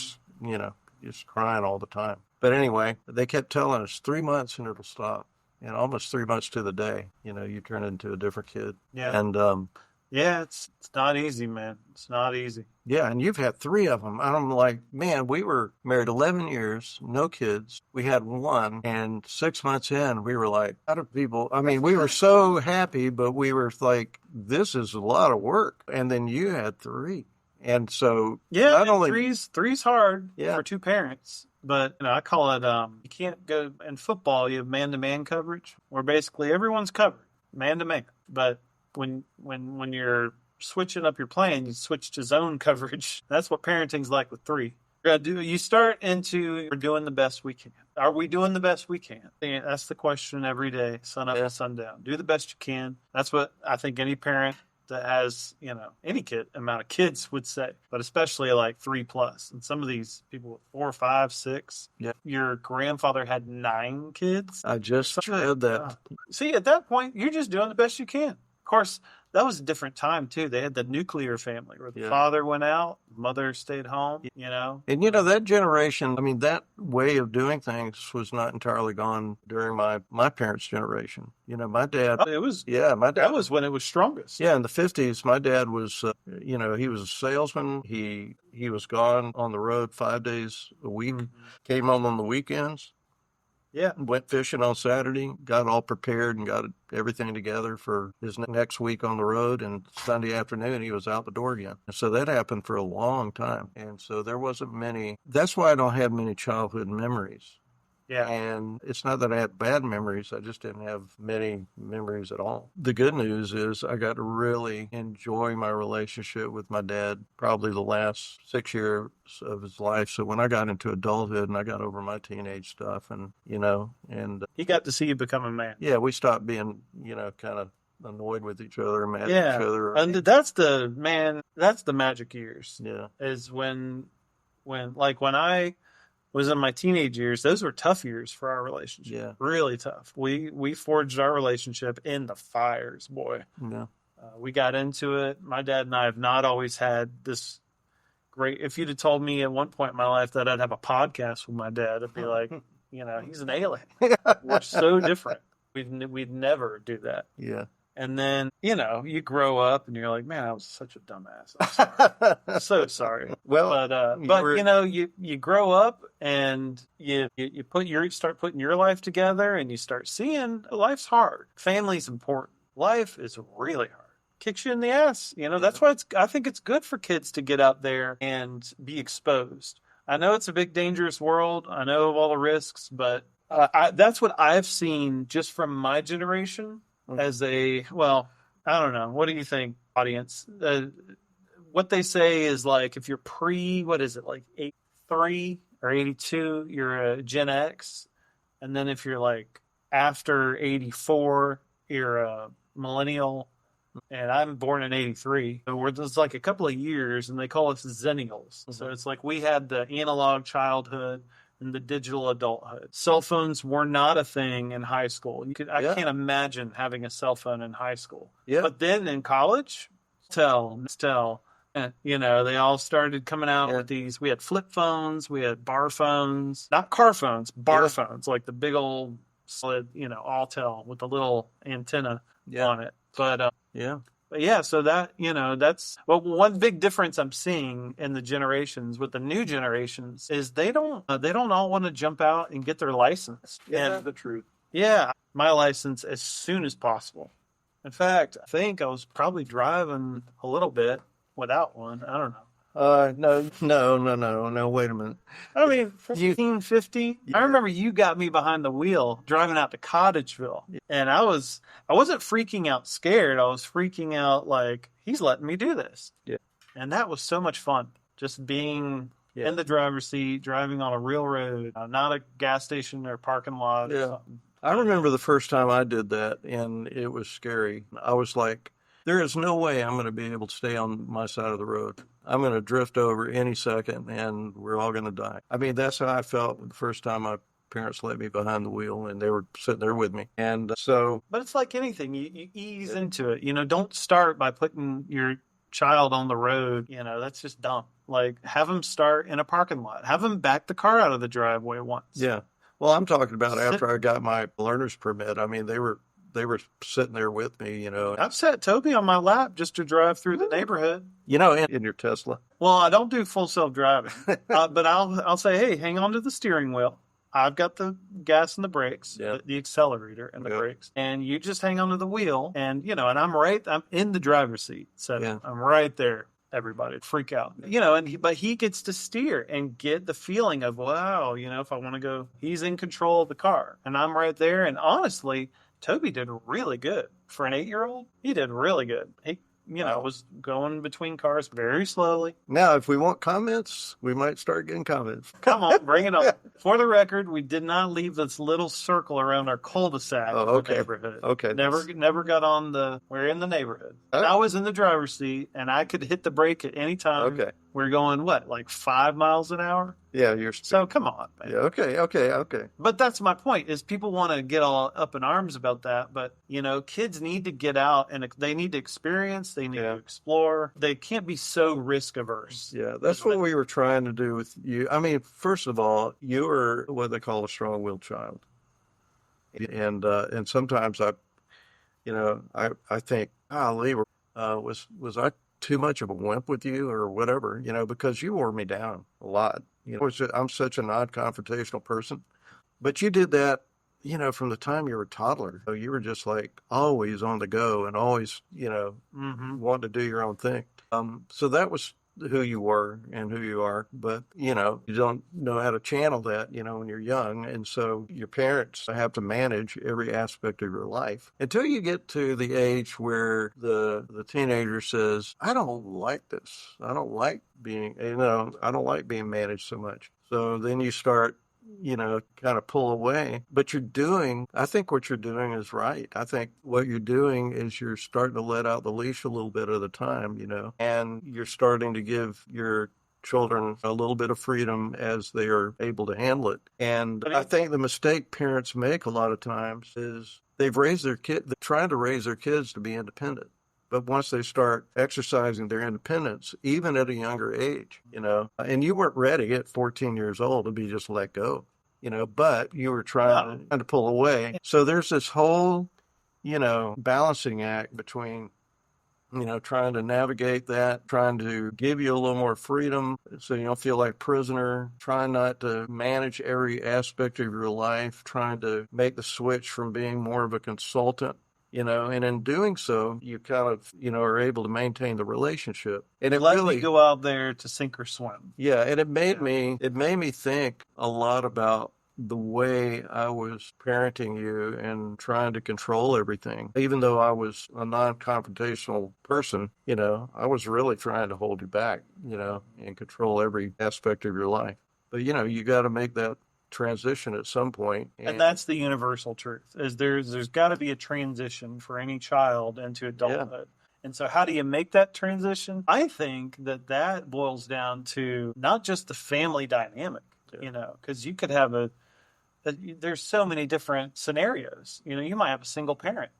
just crying all the time. But anyway, they kept telling us 3 months and it'll stop. And almost 3 months to the day, you turn into a different kid. Yeah. And yeah, it's not easy, man. It's not easy. yeah, and you've had 3 of them. And I'm like, man, we were married 11 years, no kids. We had one, and 6 months in, we were like, how do people? I mean, we were so happy, but we were like, this is a lot of work. And then you had 3. And so Yeah, not only three's hard Yeah. for 2 parents. But I call it you can't go in football. You have man-to-man coverage, where basically everyone's covered man-to-man. But when you're switching up your plan, you switch to zone coverage. That's what parenting's like with 3. You start into we're doing the best we can. Are we doing the best we can? That's the question every day, sun up and sundown. Do the best you can. That's what I think any parent that has, any amount of kids would say, but especially like 3+. And some of these people with 4, 5, 6. Yeah. Your grandfather had 9 kids. I just said that. See, at that point, you're just doing the best you can. Of course, that was a different time too. They had the nuclear family where the father went out, mother stayed home, And that generation, I mean, that way of doing things was not entirely gone during my parents' generation. My dad, It was, my dad, that was when it was strongest. yeah, in the 50s, my dad was, he was a salesman. He was gone on the road 5 days a week, came home on the weekends. Yeah. Went fishing on Saturday, got all prepared and got everything together for his next week on the road. And Sunday afternoon, he was out the door again. And so that happened for a long time. And so there wasn't many. That's why I don't have many childhood memories. Yeah. And it's not that I had bad memories. I just didn't have many memories at all. The good news is I got to really enjoy my relationship with my dad probably the last 6 years of his life. So when I got into adulthood and I got over my teenage stuff and he got to see you become a man. Yeah, we stopped being, kind of annoyed with each other, mad at each other. And that's the magic years. Yeah. Is when I was in my teenage years, those were tough years for our relationship. Yeah. Really tough. We forged our relationship in the fires, boy. Yeah. We got into it. My dad and I have not always had this great. If you'd have told me at one point in my life that I'd have a podcast with my dad, I'd be like, he's an alien. We're so different. We'd never do that. Yeah. And then, you grow up and you're like, man, I was such a dumbass. I'm sorry. I'm so sorry. Well, but you grow up and you start putting your life together and you start seeing life's hard. Family's important. Life is really hard. Kicks you in the ass. That's why I think it's good for kids to get out there and be exposed. I know it's a big, dangerous world. I know of all the risks, but that's what I've seen just from my generation. As I don't know. What do you think, audience? What they say is like if you're like 83 or 82, you're a Gen X. And then if you're like after 84, you're a millennial. And I'm born in 83. So there's like a couple of years and they call us Zennials. Mm-hmm. So it's like we had the analog childhood and the digital adulthood. Cell phones were not a thing in high school. I can't imagine having a cell phone in high school. Yeah. But then in college, they all started coming out with these. We had flip phones, we had bar phones, not car phones, bar phones, like the big old solid, Altel with the little antenna on it. But so that's one big difference I'm seeing in the generations with the new generations is they don't all want to jump out and get their license. Yeah, that's the truth. Yeah, my license as soon as possible. In fact, I think I was probably driving a little bit without one. I don't know. No. Wait a minute. I mean, You, 14, 15. I yeah, remember you got me behind the wheel driving out to Cottageville. And I wasn't freaking out scared. I was freaking out like, he's letting me do this. yeah, And that was so much fun. Just being yeah, in the driver's seat, driving on a real road, not a gas station or parking lot or yeah. something. I remember the first time I did that, and it was scary. I was like, there is no way I'm going to be able to stay on my side of the road. I'm going to drift over any second, and we're all going to die. I mean, that's how I felt the first time my parents let me behind the wheel, and they were sitting there with me. And so, But it's like anything, you ease into it. Don't start by putting your child on the road. That's just dumb. Like, have them start in a parking lot. Have them back the car out of the driveway once. yeah. Well, I'm talking about Sit. after I got my learner's permit. I mean, they were sitting there with me. I've sat Toby on my lap just to drive through the neighborhood. In your Tesla. Well, I don't do full self-driving, but I'll say, hey, hang on to the steering wheel. I've got the gas and the brakes, Yeah. the accelerator and the Yeah. brakes, and you just hang on to the wheel. And and I'm in the driver's seat, so Yeah. I'm right there. Everybody freak out, but he gets to steer and get the feeling of, wow, if I want to go, he's in control of the car, and I'm right there. And honestly, Toby did really good for an 8-year-old. He did really good. He was going between cars very slowly. Now, if we want comments, we might start getting comments. Come on, bring it on. For the record, we did not leave this little circle around our cul-de-sac in the neighborhood. Okay. Never got on we're in the neighborhood. I was in the driver's seat, and I could hit the brake at any time. Okay. We're going, like 5 miles an hour? Yeah, So come on, man. Yeah, okay. But that's my point, is people want to get all up in arms about that. But, kids need to get out, and they need to experience, they need to explore. They can't be so risk averse. Yeah, that's what we were trying to do with you. I mean, first of all, you were what they call a strong-willed child. And sometimes I think, golly, was I too much of a wimp with you or whatever, because you wore me down a lot. I'm such a non-confrontational person, but you did that, from the time you were a toddler. So you were just like always on the go and always, wanting to do your own thing. So that was who you were and who you are, but you don't know how to channel that, when you're young. And so your parents have to manage every aspect of your life until you get to the age where the teenager says, I don't like this. I don't like being, I don't like being managed so much. So then you start, kind of pull away. But I think what you're doing is right. I think what you're doing is you're starting to let out the leash a little bit at a time, and you're starting to give your children a little bit of freedom as they are able to handle it. And I think the mistake parents make a lot of times is they're trying to raise their kids to be independent. But once they start exercising their independence, even at a younger age, and you weren't ready at 14 years old to be just let go, but you were trying to pull away. So there's this whole, balancing act between, trying to navigate that, trying to give you a little more freedom so you don't feel like a prisoner, trying not to manage every aspect of your life, trying to make the switch from being more of a consultant, and in doing so, you kind of, are able to maintain the relationship. And it Let really me go out there to sink or swim. Yeah, and it made me think a lot about the way I was parenting you and trying to control everything. Even though I was a non-confrontational person, I was really trying to hold you back, and control every aspect of your life. But, you got to make that transition at some point. And that's the universal truth, is there's got to be a transition for any child into adulthood. Yeah. And so how do you make that transition? I think that boils down to not just the family dynamic, because you could have there's so many different scenarios. You might have a single parent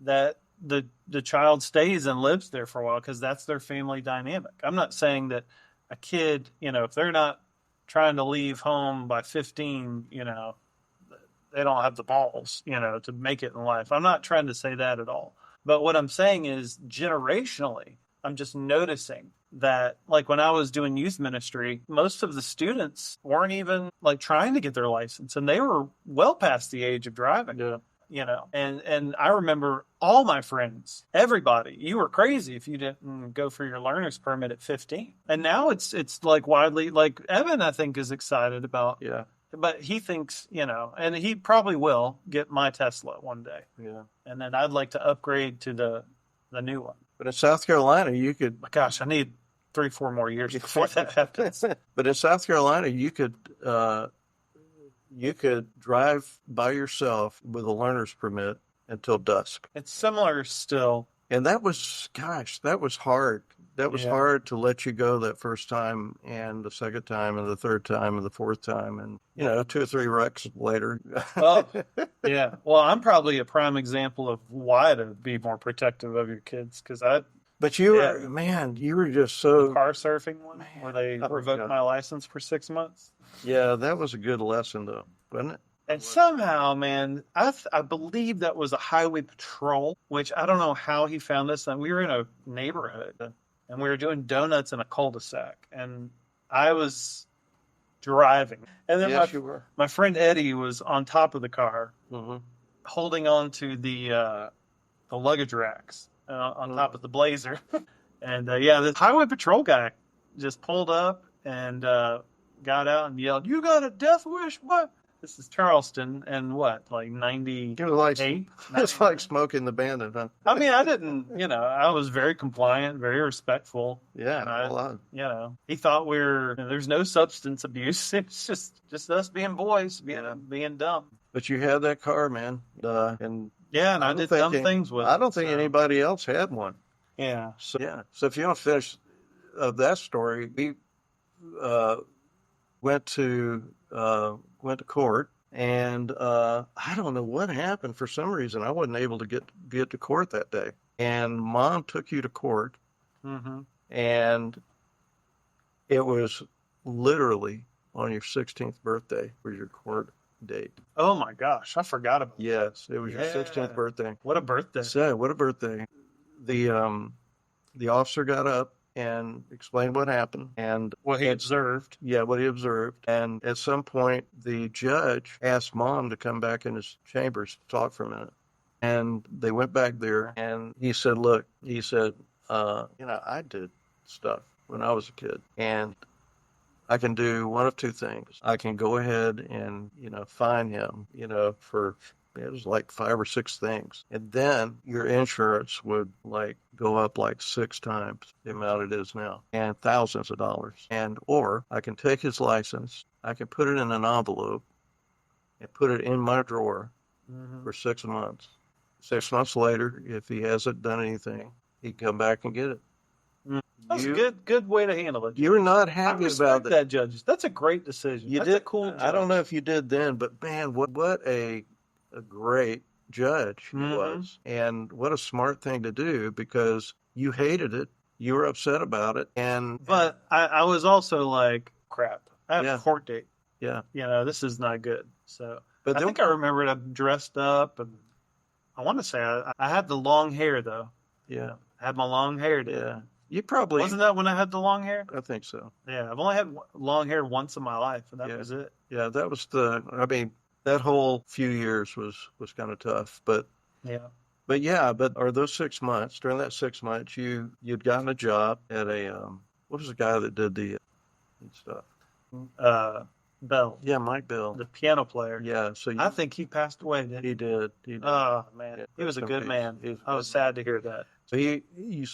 that the child stays and lives there for a while because that's their family dynamic. I'm not saying that a kid, if they're not trying to leave home by 15, they don't have the balls, to make it in life. I'm not trying to say that at all. But what I'm saying is generationally, I'm just noticing that, like when I was doing youth ministry, most of the students weren't even like trying to get their license, and they were well past the age of driving. Yeah. And I remember all my friends, everybody, you were crazy if you didn't go for your learner's permit at 15. And now it's like widely, like Evan, I think, is excited about, Yeah. but he thinks, and he probably will get my Tesla one day. Yeah. And then I'd like to upgrade to the new one. But in South Carolina, you could. Gosh, I need 3-4 more years before that happens. But in South Carolina, you could drive by yourself with a learner's permit until dusk. It's similar still. And that was, gosh, that was hard. That was hard to let you go that first time and the second time and the third time and the fourth time. And, 2 or 3 wrecks later. Well, yeah. Well, I'm probably a prime example of why to be more protective of your kids. But you were, man, you were just so. The car surfing one where they revoked my license for 6 months. Yeah, that was a good lesson, though, wasn't it? And somehow, man, I believe that was a highway patrol, which I don't know how he found this. And we were in a neighborhood, and we were doing donuts in a cul-de-sac, and I was driving. And then my friend Eddie was on top of the car, holding on to the luggage racks on top of the Blazer. And this highway patrol guy just pulled up and got out and yelled, "You got a death wish? What?" This is Charleston, and what, like 98? It's like smoking the bandit, huh? I mean, I didn't, I was very compliant, very respectful. Yeah, he thought there's no substance abuse. It's just us being boys, being dumb. But you had that car, man, and I did dumb things with it. I don't think anybody else had one. Yeah. So if you want to finish that story, we went to court, and I don't know what happened. For some reason, I wasn't able to get to court that day. And Mom took you to court, and it was literally on your 16th birthday was your court date. Oh my gosh, I forgot about that. Yes, it was your 16th birthday. What a birthday! So, what a birthday! The officer got up and explained what happened and what he observed. Yeah, what he observed. And at some point, the judge asked Mom to come back in his chambers to talk for a minute. And they went back there, and he said, "Look," he said, "I did stuff when I was a kid, and I can do one of two things. I can go ahead and, fine him, for." It was like 5 or 6 things. And then your insurance would go up 6 times the amount it is now, and thousands of dollars. Or I can take his license, I can put it in an envelope and put it in my drawer for 6 months. 6 months later, if he hasn't done anything, he'd come back and get it. That's a good way to handle it. You're not happy about that, judges. That's a great decision. That's a cool judge. I don't know if you did then, but man, what a great judge he was, and what a smart thing to do, because you hated it, you were upset about it, but I was also like, crap, I have a court date. Yeah, this is not good. So, but I think I remembered I dressed up, and I want to say I had the long hair though. Yeah, I had my long hair. Yeah, you probably wasn't that when I had the long hair? I think so. Yeah, I've only had long hair once in my life, and that was it. Yeah, that was that whole few years was kind of tough, but are those 6 months, during that 6 months, you'd gotten a job at what was the guy that did the stuff? Bell. Yeah, Mike Bell. The piano player. Yeah. So I think he passed away, didn't he? He did. Oh, man. He was a good man. I was sad to hear that. So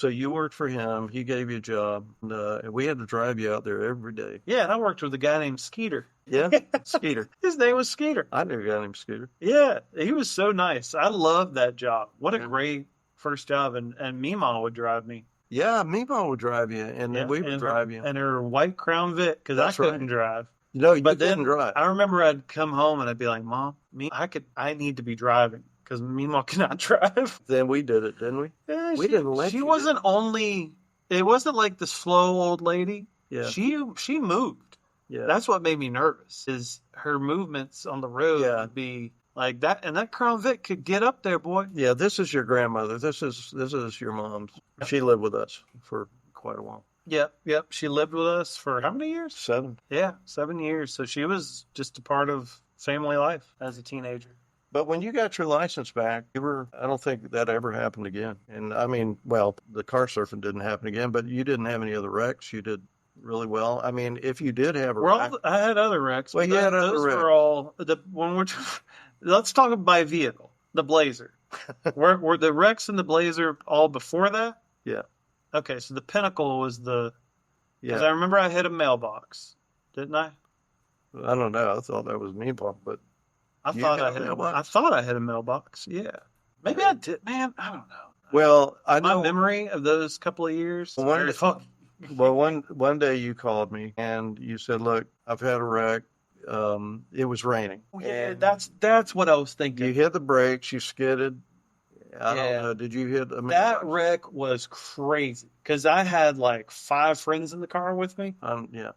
you worked for him. He gave you a job. And we had to drive you out there every day. Yeah, and I worked with a guy named Skeeter. Yeah? Skeeter. His name was Skeeter. I knew a guy named Skeeter. Yeah, he was so nice. I loved that job. What a great first job. And Meemaw would drive me. Yeah, Meemaw would drive you, and then we would drive you. And her white Crown Vic, because I couldn't drive. No, you couldn't drive. I remember I'd come home and I'd be like, "Mom, I need to be driving because Meemaw cannot drive." Then we did it, didn't we? Yeah, we didn't let She wasn't only. It wasn't like the slow old lady. Yeah. She moved. Yeah. That's what made me nervous. Is her movements on the road would be like that, and that Crown Vic could get up there, boy. Yeah, this is your grandmother. This is your mom's. Yep. She lived with us for quite a while. Yep. She lived with us for how many years? 7. Yeah, 7 years. So she was just a part of family life as a teenager. But when you got your license back, I don't think that ever happened again. And I mean, well, the car surfing didn't happen again, but you didn't have any other wrecks. You did really well. I mean, if you did have a wreck, I had other wrecks, well, but you had other those wrecks. were all let's talk about vehicle, the Blazer. Were the wrecks in the Blazer all before that? Yeah, Okay, so the pinnacle was because yeah. I remember I hit a mailbox, didn't I? I don't know. I thought that was me, but you hit a I mailbox. thought I hit a mailbox. Yeah, maybe I did. Man, I don't know. Well, I My know memory of those couple of years is one. very foggy. Well, one day you called me and you said, "Look, I've had a wreck. It was raining, Yeah, and that's what I was you thinking. hit the brakes. You skidded. I don't Yeah, know. Did you hit a that mailbox? wreck was crazy because I had like 5 friends in the car with me, Yeah.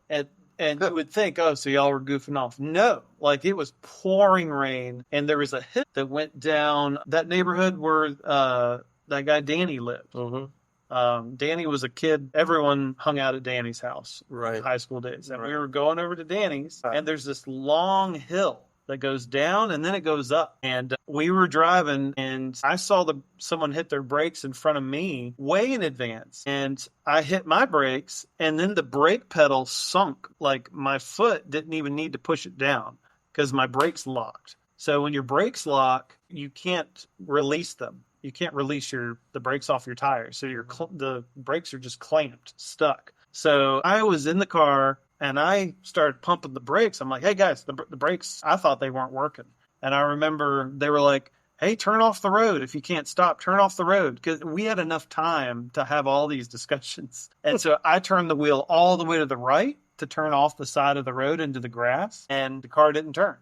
and you would think, oh, so y'all were goofing off. No, like it was pouring rain, and there was a hill that went down that neighborhood where that guy Danny lived. Mm-hmm. Danny was a kid. Everyone hung out at Danny's house in Right. high school days. And Right. we were going over to Danny's, Right. and there's this long hill that goes down and then it goes up. And we were driving, and I saw someone hit their brakes in front of me way in advance. And I hit my brakes, and then the brake pedal sunk. Like my foot didn't even need to push it down because my brakes locked. So when your brakes lock, you can't release them. You can't release the brakes off your tires. So the brakes are just clamped, stuck. So I was in the car and I started pumping the brakes. I'm like, hey guys, the brakes, I thought they weren't working. And I remember they were like, hey, turn off the road. If you can't stop, turn off the road. Because we had enough time to have all these discussions. And so I turned the wheel all the way to the right to turn off the side of the road into the grass, and the car didn't turn.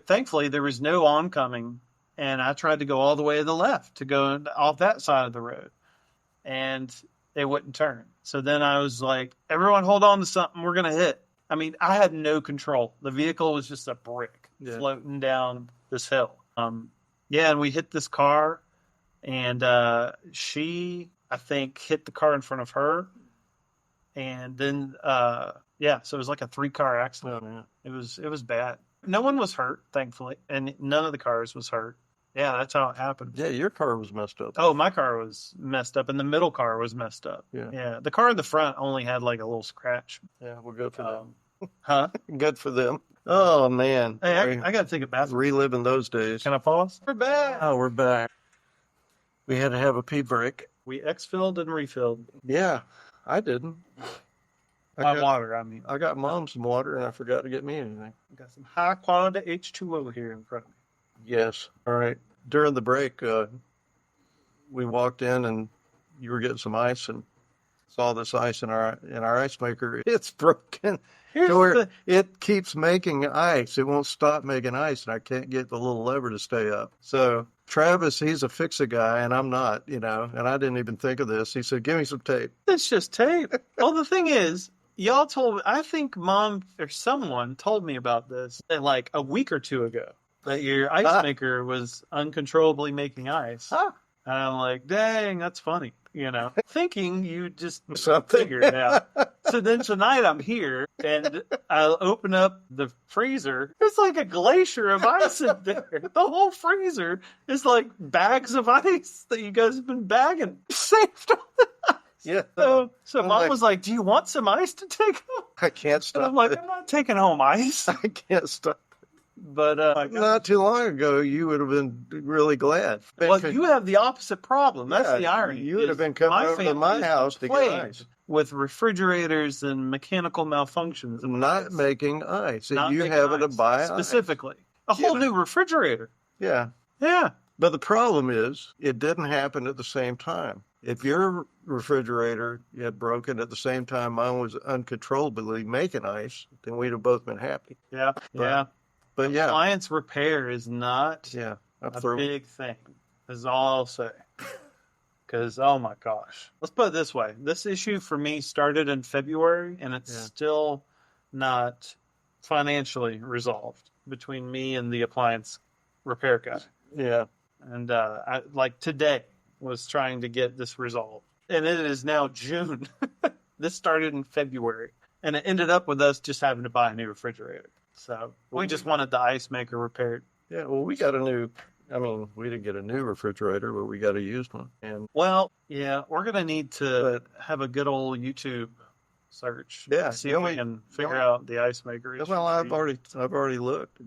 Thankfully, there was no oncoming, and I tried to go all the way to the left to go off that side of the road, and it wouldn't turn. So then I was like, everyone hold on to something, we're going to hit. I mean, I had no control. The vehicle was just a brick floating down this hill. Yeah, and we hit this car, and she, I think, hit the car in front of her, and then, yeah, so it was like a 3-car accident. Oh, man. It was bad. No one was hurt, thankfully, and none of the cars was hurt. Yeah, that's how it happened. Yeah, your car was messed up. Oh, my car was messed up, and the middle car was messed up. Yeah. The car in the front only had like a little scratch. Yeah, well, good for them. Huh? Good for them. Oh, man. Hey, I got to take a bathroom. Reliving those days. Can I pause? We're back. Oh, we're back. We had to have a pee break. We exfilled and refilled. Yeah, I didn't. Water, I mean. I got Mom some water, and I forgot to get me anything. Got some high quality H2O here in front of me. Yes. All right. During the break, we walked in, and you were getting some ice, and saw this ice in our ice maker. It's broken. It keeps making ice. It won't stop making ice, and I can't get the little lever to stay up. So Travis, he's a fix-it guy, and I'm not, and I didn't even think of this. He said, give me some tape. It's just tape. Well, the thing is, y'all told me, I think Mom or someone told me about this like a week or two ago, that your ice maker was uncontrollably making ice. And I'm like, dang, that's funny, thinking you just figured it out. So then tonight I'm here, and I'll open up the freezer. It's like a glacier of ice in there. The whole freezer is like bags of ice that you guys have been bagging. Saved all the ice. Yeah. So Mom was like, do you want some ice to take home? I can't stop. And I'm like, I'm not taking home ice. I can't stop. But not too long ago, you would have been really glad. Well, you have the opposite problem. That's the irony. You would have been coming over to my house to get ice. With refrigerators and mechanical malfunctions. And not making ice. Not you making having to ice, buy specifically. A whole new refrigerator. Yeah. Yeah. But the problem is, it didn't happen at the same time. If your refrigerator had broken at the same time mine was uncontrollably making ice, then we'd have both been happy. Yeah. But yeah. Appliance repair is not a big thing, is all I'll say. Because, oh my gosh. Let's put it this way. This issue for me started in February, and it's still not financially resolved between me and the appliance repair guy. Yeah. And I, like today, was trying to get this resolved. And it is now June. This started in February. And it ended up with us just having to buy a new refrigerator. So we just wanted the ice maker repaired. Yeah, well, we got a new I mean, we didn't get a new refrigerator, but we got a used one. And Well, yeah, we're gonna need to but have a good old YouTube search. yeah, See you if know, we can figure out the ice maker issue. well, I've already looked.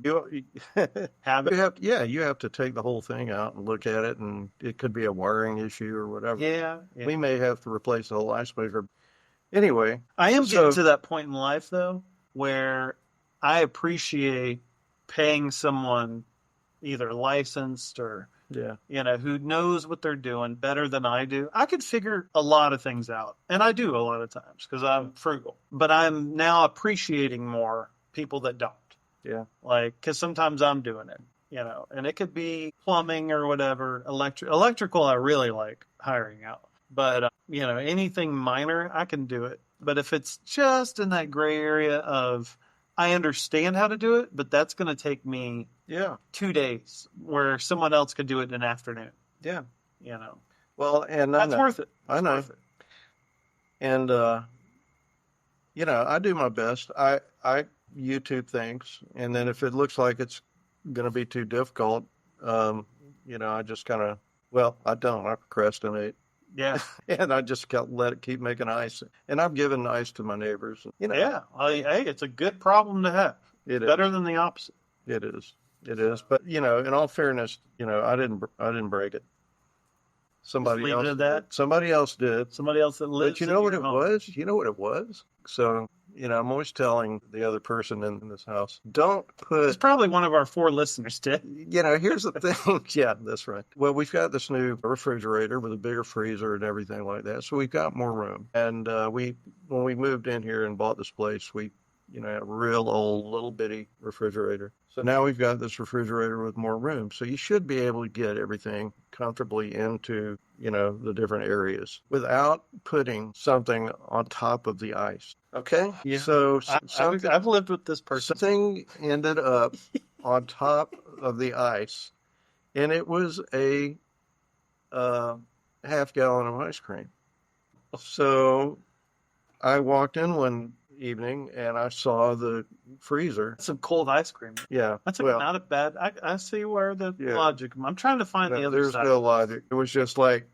Have You it? you have to take the whole thing out and look at it, and it could be a wiring issue or whatever. Yeah, yeah. We may have to replace the whole ice maker. Anyway, I am getting so to that point in life though where I appreciate paying someone either licensed or yeah, who knows what they're doing better than I do. I could figure a lot of things out, and I do a lot of times because I'm frugal. But I'm now appreciating more people that don't. yeah, Like, because sometimes I'm doing it, and it could be plumbing or whatever. Electrical, I really like hiring out. But, anything minor, I can do it. But if it's just in that gray area of, I understand how to do it, but that's going to take me yeah, 2 days where someone else could do it in an afternoon, yeah. you know, Well, and that's worth it. I It's know, worth it. and I do my best. I YouTube things, and then if it looks like it's going to be too difficult, I just kind of, well, I don't. I procrastinate, Yeah. and I just let it keep making ice. And I've given ice to my neighbors. Yeah. Well, hey, it's a good problem to have. It is. Better than the opposite. It is. It is. But in all fairness, I didn't break it. Somebody leave it else at that? did. Somebody else did. Somebody else that lives But you in know what your it home. was? You know what it was? So, I'm always telling the other person in this house, don't It's put, probably one of our 4 listeners did. here's the thing. Yeah, that's right. Well, we've got this new refrigerator with a bigger freezer and everything like that. So we've got more room. And when we moved in here and bought this place, we, had a real old little bitty refrigerator. So now we've got this refrigerator with more room. So you should be able to get everything comfortably into, the different areas without putting something on top of the ice. Okay? Yeah. So I've lived with this person. something ended up on top of the ice, and it was a half gallon of ice cream. So I walked in one evening and I saw the freezer. Some cold ice cream. Yeah. That's Well, not a bad. I see where the yeah. logic. I'm trying to find the other There's side. no logic. It was just like,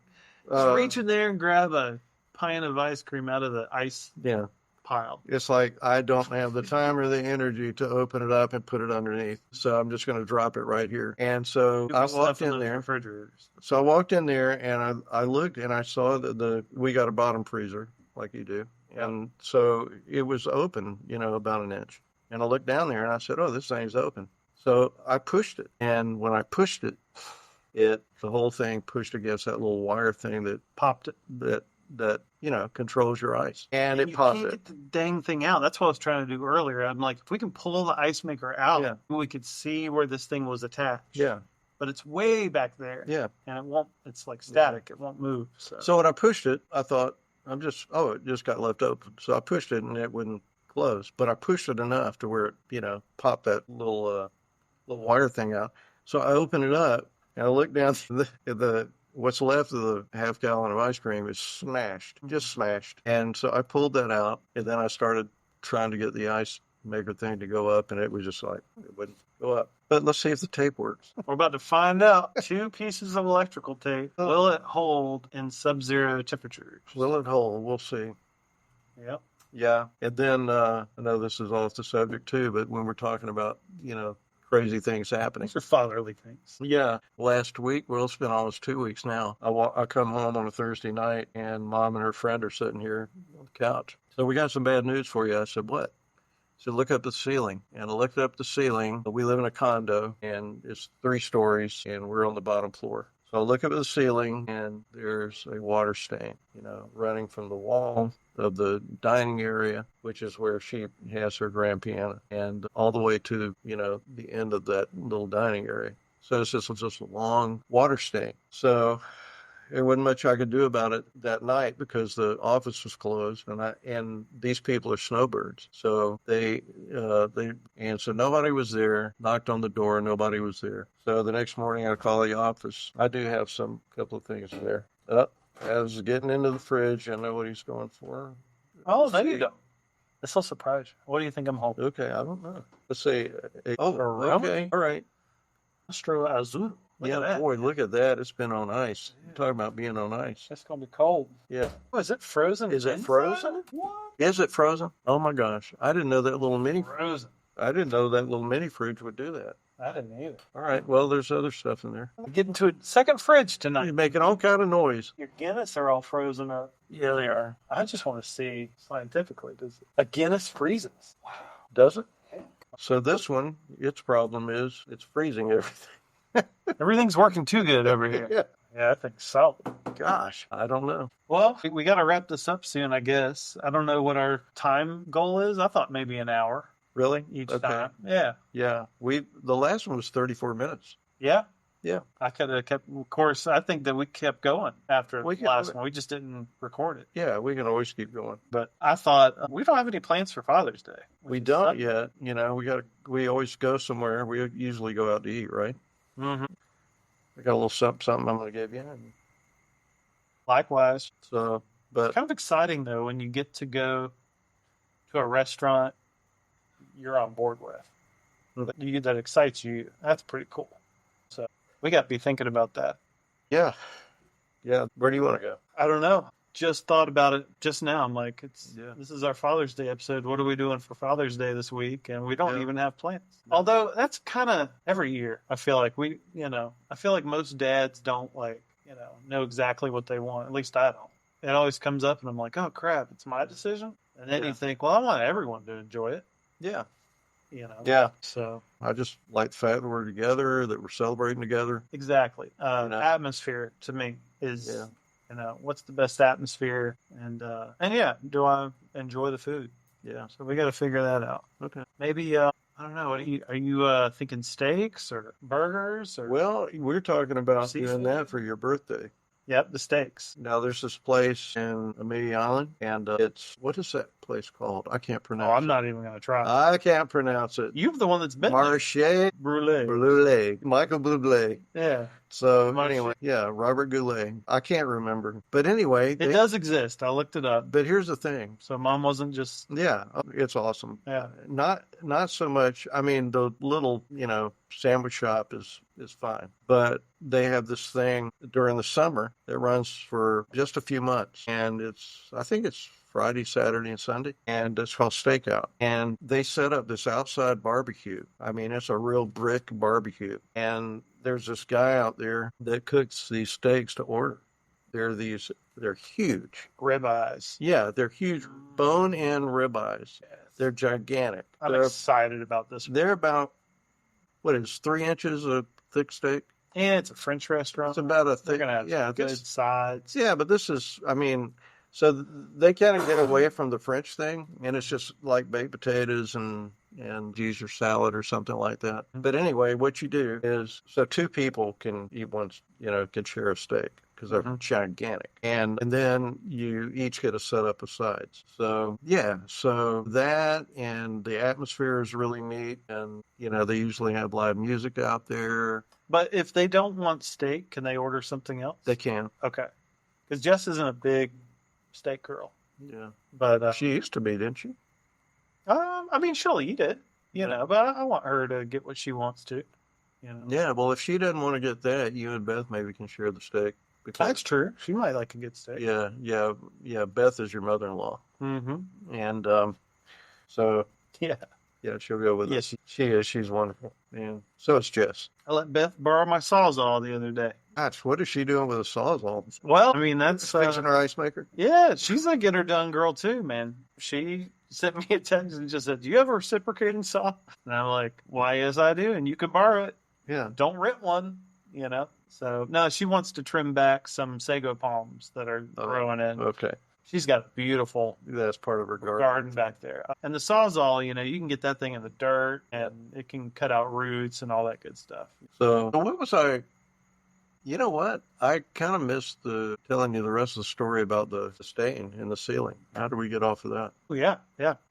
Just reach in there and grab a pint of ice cream out of the ice yeah. pile. It's like I don't have the time or the energy to open it up and put it underneath. So I'm just going to drop it right here. And so I walked in there. Refrigerators. So I walked in there and I looked and I saw that we got a bottom freezer like you do. And so it was open, about an inch. And I looked down there and I said, oh, this thing's open. So I pushed it. And when I pushed it, the whole thing pushed against that little wire thing that Popped it. that controls your ice. And it you popped can't it. get the dang thing out. That's what I was trying to do earlier. I'm like, if we can pull the ice maker out, Yeah. we could see where this thing was attached. Yeah. But it's way back there. Yeah. And it won't, it's like static. It won't move. So when I pushed it, I thought, it just got left open. So I pushed it and it wouldn't close. But I pushed it enough to where it, popped that little wire thing out. So I opened it up and I looked down the what's left of the half gallon of ice cream is smashed, just smashed. And so I pulled that out and then I started trying to get the ice maker thing to go up and it was just like, it wouldn't go up. But let's see if the tape works. We're about to find out. 2 pieces of electrical tape. Will it hold in sub-zero temperatures? Will it hold? We'll see. Yep. Yeah. And then I know this is off the subject too, but when we're talking about, crazy things happening. These are fatherly things. Yeah. Last week, well, it's been almost 2 weeks now. I come home on a Thursday night and Mom and her friend are sitting here on the couch. So we got some bad news for you. I said, what? So look up the ceiling. And I looked up the ceiling. We live in a condo and it's 3 stories and we're on the bottom floor. So I look up at the ceiling and there's a water stain, running from the wall of the dining area, which is where she has her grand piano, and all the way to, the end of that little dining area. So it's just a long water stain. So there wasn't much I could do about it that night because the office was closed, and these people are snowbirds. So so nobody was there. Knocked on the door, nobody was there. So the next morning I call the office. I do have couple of things there. I was getting into the fridge. I know what he's going for. Oh, there you go. This will surprise you. What do you think I'm holding? Okay, I don't know. Let's see. Oh, okay, all right. Astro Azul. Look Yeah, at that. boy, look at that. It's been on ice. You're talking about being on ice. It's gonna be cold. Yeah. Oh, is it frozen? Is it inside? frozen? What? Is it frozen? Oh my gosh. I didn't know that Frozen. little mini fridge would do that. I didn't either. All right. Well, there's other stuff in there. We're getting to a second fridge tonight. You're making all kind of noise. Your Guinness are all frozen up. Yeah, they are. I just want to see scientifically, does a Guinness freezes? Wow. Does it? So this one, its problem is it's freezing everything. Everything's working too good over here. Yeah. Yeah, I think so. Gosh, I don't know. Well, we got to wrap this up soon, I guess. I don't know what our time goal is. I thought maybe an hour Really? each Okay. time. Yeah. Yeah. The last one was 34 minutes. Yeah. Yeah. I could have kept, of course, I think that we kept going after We the could- last one. We just didn't record it. Yeah, we can always keep going. But I thought, we don't have any plans for Father's Day. We don't yet. You know, we always go somewhere. We usually go out to eat, right? Mm-hmm. I got a little something I'm going to give you. Likewise. So, but Kind of exciting, though, when you get to go to a restaurant you're on board with. That excites you. That's pretty cool. So we got to be thinking about that. yeah. Where do you want to go? I don't know. Just thought about it just now. I'm like, Yeah. this is our Father's Day episode. What are we doing for Father's Day this week? And we don't Yeah. even have plans. No. Although that's kind of every year. I feel like I feel like most dads don't know exactly what they want. At least I don't. It always comes up and I'm like, oh crap, it's my decision. And then Yeah. you think, well, I want everyone to enjoy it. Yeah. Yeah. So I just like the fact that we're together, that we're celebrating together. exactly. You know? Atmosphere to me is, Yeah. What's the best atmosphere? And yeah, do I enjoy the food? Yeah. So we got to figure that out. Okay. Maybe I don't know. Are you thinking steaks or burgers or? Well, we're talking about Seafood? doing that for your birthday. Yep, the steaks. Now, there's this place in Amelia Island, and what is that place called? I can't pronounce Oh, I'm it. not even gonna try. I can't pronounce it. You're the one that's been there. Marche Brulee. Brûlée. Michael Bublé. Yeah, So Marche. anyway, yeah, Robert Goulet. I can't remember. But anyway, it does exist. I looked it up. but here's the thing. So Mom wasn't just Yeah, it's awesome. yeah. Not so much. I mean, the little, sandwich shop is fine, but they have this thing during the summer that runs for just a few months, and I think it's Friday, Saturday, and Sunday, and it's called Stakeout. And they set up this outside barbecue. I mean, it's a real brick barbecue, and there's this guy out there that cooks these steaks to order. They're huge. Ribeyes. Yeah, they're huge bone-in ribeyes. They're gigantic. I'm excited about this. They're about, 3 inches of thick steak? And it's a French restaurant. It's about a They're thick, gonna have yeah, some good sides. yeah, but this is, so they kind of get away from the French thing, and it's just like baked potatoes and use your salad or something like that. But anyway, what you do is, so two people can eat one, can share a steak because they're gigantic. And then you each get a set up of sides. So, yeah, so that and the atmosphere is really neat. And, they usually have live music out there. But if they don't want steak, can they order something else? They can. Okay. Because Jess isn't a big steak girl. Yeah. But she used to be, didn't she? she'll eat it, but I want her to get what she wants to, Yeah, well, if she doesn't want to get that, you and Beth maybe can share the steak. Because, That's true. She might like a good steak. yeah. Beth is your mother-in-law. Mm-hmm. And so, Yeah. yeah, she'll go with Yes. us. She is. She's wonderful. And so is Jess. I let Beth borrow my Sawzall the other day. Gosh, what is she doing with a Sawzall? Well, that's Fixing her ice maker? yeah, she's a get her done girl too, man. She sent me a text and just said, "Do you have a reciprocating saw?" And I'm like, "Why, yes, I do, and you can borrow it. Yeah. Don't rent one, So no, she wants to trim back some sago palms that are growing in. Okay. She's got a beautiful That's part of her garden. garden back there. And the Sawzall, you can get that thing in the dirt and it can cut out roots and all that good stuff. So what was I? You know what? I kind of missed telling you the rest of the story about the stain in the ceiling. How do we get off of that? Oh, yeah.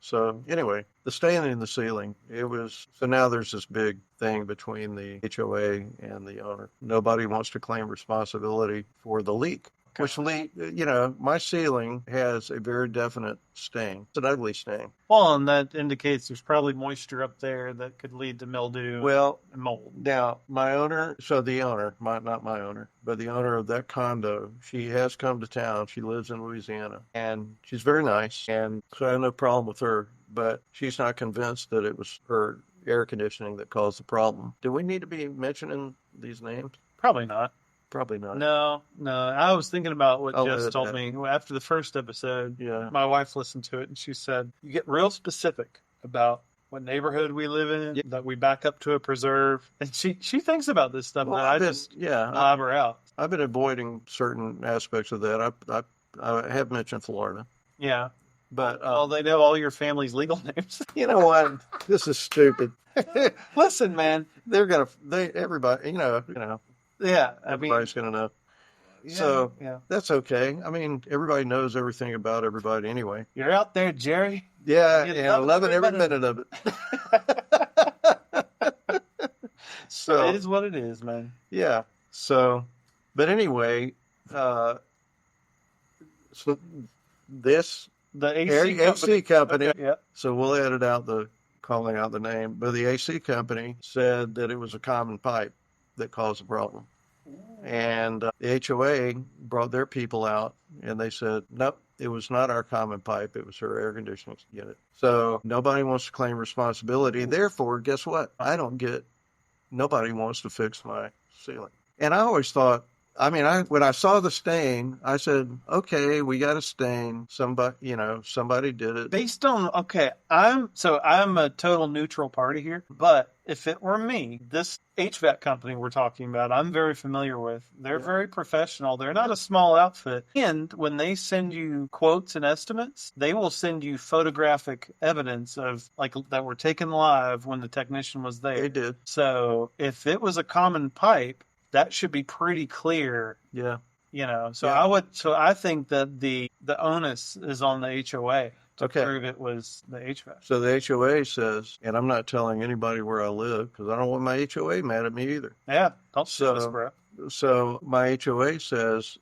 So anyway, the stain in the ceiling, so now there's this big thing between the HOA and the owner. Nobody wants to claim responsibility for the leak. which my ceiling has a very definite stain. It's an ugly stain. Well, and that indicates there's probably moisture up there that could lead to mildew and mold. Now not my owner, but the owner of that condo, she has come to town. She lives in Louisiana, and she's very nice, and so I have no problem with her, but she's not convinced that it was her air conditioning that caused the problem. Do we need to be mentioning these names? Probably not. Probably not. No. I was thinking about what Jess told me after the first episode. Yeah. My wife listened to it, and she said, you get real specific about what neighborhood we live in, that we back up to a preserve. And she thinks about this stuff, I just lob her out. I've been avoiding certain aspects of that. I have mentioned Florida. Yeah. But they know all your family's legal names. You know what? This is stupid. Listen, man. Everybody, Yeah, everybody's going to know. Yeah, so yeah. That's okay. I mean, everybody knows everything about everybody anyway. You're out there, Jerry. Yeah, and I love every minute of it. So it is what it is, man. Yeah. So, but anyway, so this the AC company. Okay, yeah. So we'll edit out calling out the name, but the AC company said that it was a common pipe that caused the problem. And the HOA brought their people out, and they said, nope, it was not our common pipe. It was her air conditioning unit. So nobody wants to claim responsibility. Therefore, guess what? Nobody wants to fix my ceiling. And I always thought, when I saw the stain, I said, okay, we got a stain. Somebody did it. Based on, I'm a total neutral party here, but if it were me, this HVAC company we're talking about, I'm very familiar with. They're very professional. They're not a small outfit. And when they send you quotes and estimates, they will send you photographic evidence of that were taken live when the technician was there. They did. So if it was a common pipe, that should be pretty clear. Yeah. I think that the onus is on the HOA to prove it was the HVAC. So the HOA says, and I'm not telling anybody where I live because I don't want my HOA mad at me either. Yeah, don't sue us, bro. So my HOA says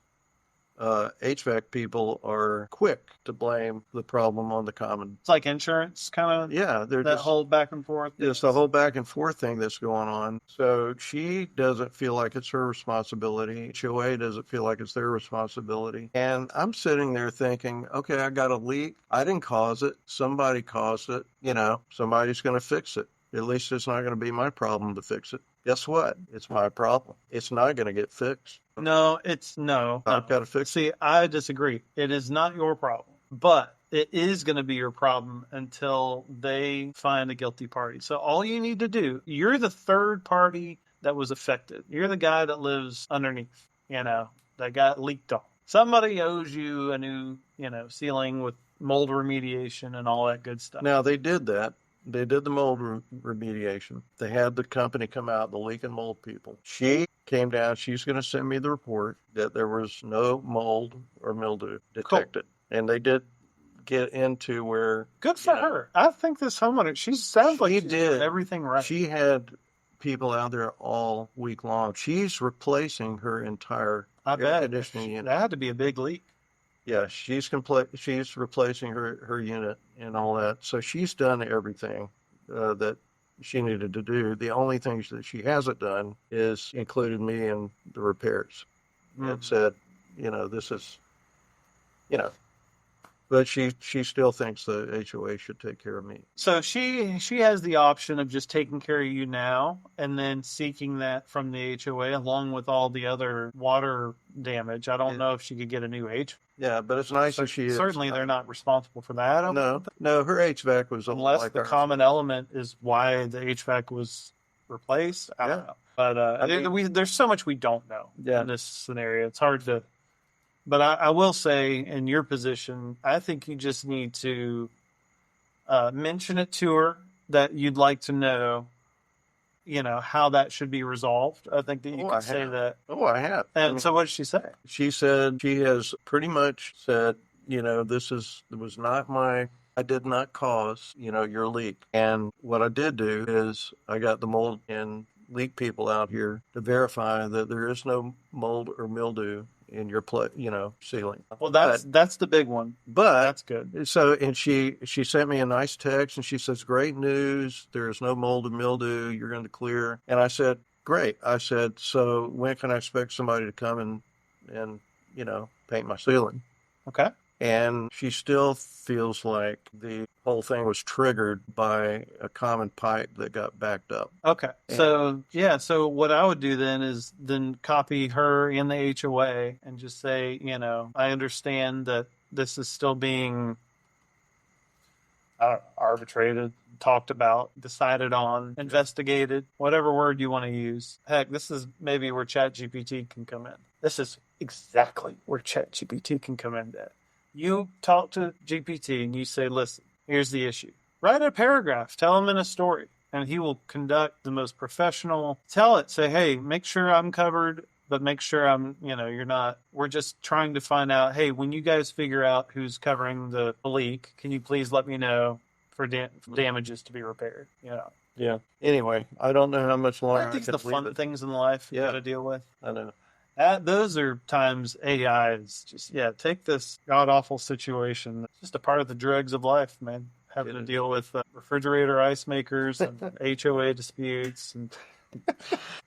HVAC people are quick to blame the problem on the common. It's like insurance kind of. Yeah, they're that whole back and forth. It's the whole back and forth thing that's going on. So she doesn't feel like it's her responsibility. HOA doesn't feel like it's their responsibility. And I'm sitting there thinking, okay, I got a leak. I didn't cause it. Somebody caused it. Somebody's going to fix it. At least it's not going to be my problem to fix it. Guess what? It's my problem. It's not going to get fixed. No. I've got to fix it. See, I disagree. It is not your problem, but it is going to be your problem until they find a guilty party. So all you need to do, you're the third party that was affected. You're the guy that lives underneath, that got leaked on. Somebody owes you a new, ceiling with mold remediation and all that good stuff. Now, they did that. They did the mold remediation. They had the company come out, the leak and mold people. She came down. She's going to send me the report that there was no mold or mildew detected. Cool. And they did get into where... Good for her. I think this homeowner, she sounds like she did everything right. She had people out there all week long. She's replacing her entire air conditioning unit. That had to be a big leak. Yeah, she's replacing her unit and all that. So she's done everything that she needed to do. The only thing that she hasn't done is included me in the repairs. And said, this is, but she still thinks the HOA should take care of me. So she has the option of just taking care of you now and then seeking that from the HOA along with all the other water damage. I don't know if she could get a new HVAC. Yeah, but it's nice that she is. Certainly they're not responsible for that. No, her HVAC was unless like the common element is why the HVAC was replaced. I don't know. But there's so much we don't know in this scenario. It's hard to. But I will say, in your position, I think you just need to mention it to her that you'd like to know, how that should be resolved. I think that you can say that. Oh, I have. And so what did she say? She said she has pretty much said, I did not cause, your leak. And what I did do is I got the mold and leak people out here to verify that there is no mold or mildew in your ceiling. Well, that's the big one. But That's good. so, and she sent me a nice text, and she says, "Great news! There is no mold and mildew. You're in the clear." And I said, "Great." I said, "So when can I expect somebody to come and paint my ceiling?" Okay. And she still feels like the whole thing was triggered by a common pipe that got backed up. Okay. And So what I would do then is then copy her in the HOA and just say, I understand that this is still being arbitrated, talked about, decided on, investigated, whatever word you want to use. Heck, this is maybe where ChatGPT can come in. This is exactly where ChatGPT can come in. That you talk to GPT and you say, listen, here's the issue. Write a paragraph, tell him in a story, and he will conduct the most professional. Tell it, say, hey, make sure I'm covered, but make sure you're not. We're just trying to find out, hey, when you guys figure out who's covering the leak, can you please let me know for damages to be repaired? yeah. Anyway, I don't know how much longer I think can the leave fun it. things in life you Yeah. got to deal with. I know. Those are times AI is just, take this god awful situation. It's just a part of the drugs of life, man. Having to deal with refrigerator ice makers and HOA disputes. And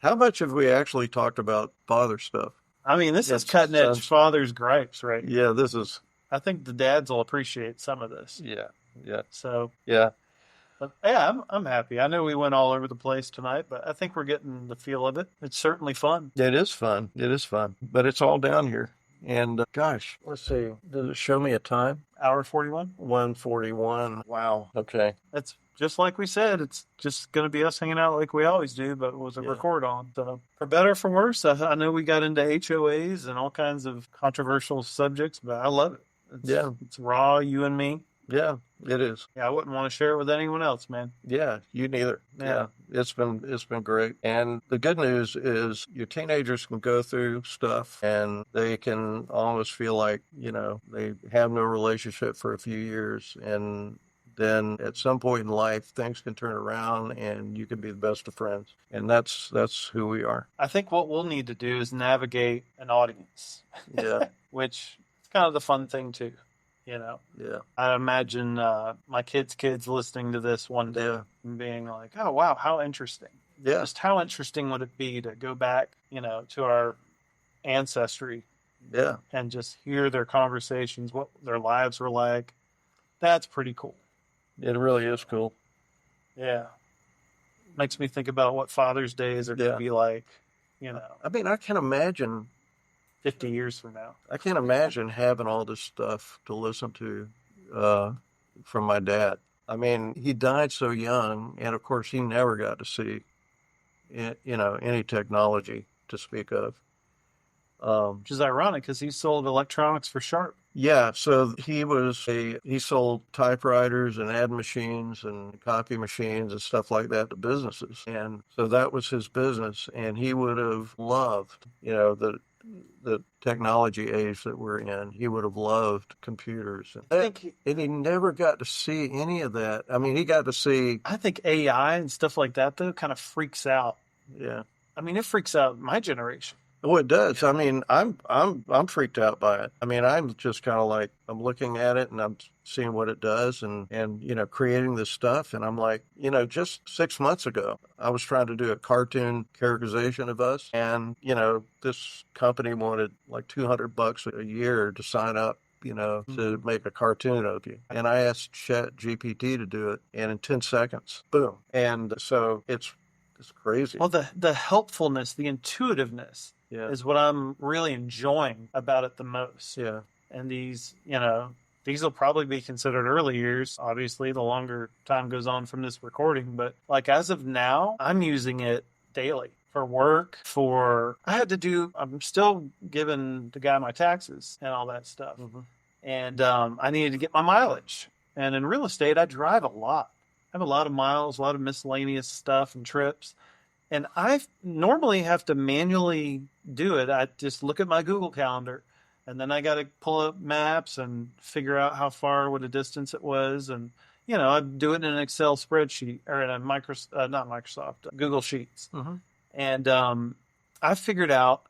How much have we actually talked about father stuff? I mean, this is Yes, cutting edge sons. father's gripes, right? Yeah, this is. I think the dads will appreciate some of this. Yeah, yeah, So, yeah. but yeah, I'm happy. I know we went all over the place tonight, but I think we're getting the feel of it. It's certainly fun. It is fun. It is fun, but it's all down here. And gosh, let's see. Does it show me a time? Hour 41. 1:41. Wow. Okay. It's just like we said. It's just going to be us hanging out like we always do, but with a Yeah. record on. So for better or for worse, I know we got into HOAs and all kinds of controversial subjects, but I love it. It's raw, you and me. Yeah, it is. Yeah, I wouldn't want to share it with anyone else, man. Yeah, you neither. Yeah. It's been great. And the good news is your teenagers can go through stuff and they can almost feel like, they have no relationship for a few years, and then at some point in life things can turn around and you can be the best of friends. And that's who we are. I think what we'll need to do is navigate an audience. Yeah. Which is kind of the fun thing too. Yeah. I imagine my kids' listening to this one day and being like, oh, wow, how interesting. Yeah. Just how interesting would it be to go back, to our ancestry Yeah. and just hear their conversations, what their lives were like. That's pretty cool. It really is cool. Yeah. Makes me think about what Father's Days are going to be like, I mean, I can imagine 50 years from now. I can't imagine having all this stuff to listen to from my dad. I mean, he died so young, and of course, he never got to see, any technology to speak of. Which is ironic because he sold electronics for Sharp. Yeah, so he sold typewriters and ad machines and copy machines and stuff like that to businesses, and so that was his business, and he would have loved, the technology age that we're in. He would have loved computers. And he never got to see any of that. I mean, he got to see. I think AI and stuff like that, though, kind of freaks out. Yeah. I mean, it freaks out my generation. Oh, it does. I mean, I'm freaked out by it. I mean, I'm just kind of like, I'm looking at it and I'm seeing what it does and creating this stuff. And I'm like, just 6 months ago, I was trying to do a cartoon characterization of us. And, this company wanted like $200 a year to sign up, to make a cartoon of you. And I asked ChatGPT to do it. And in 10 seconds, boom. And so it's crazy. Well, the helpfulness, the intuitiveness is what I'm really enjoying about it the most. Yeah. And these will probably be considered early years, obviously, the longer time goes on from this recording. But like as of now, I'm using it daily for work, I'm still giving the guy my taxes and all that stuff. Mm-hmm. And I needed to get my mileage. And in real estate, I drive a lot. I have a lot of miles, a lot of miscellaneous stuff and trips. And I normally have to manually do it. I just look at my Google Calendar, and then I got to pull up maps and figure out how far, what a distance it was. And, I do it in an Excel spreadsheet or in a not Microsoft, Google Sheets. Mm-hmm. And I figured out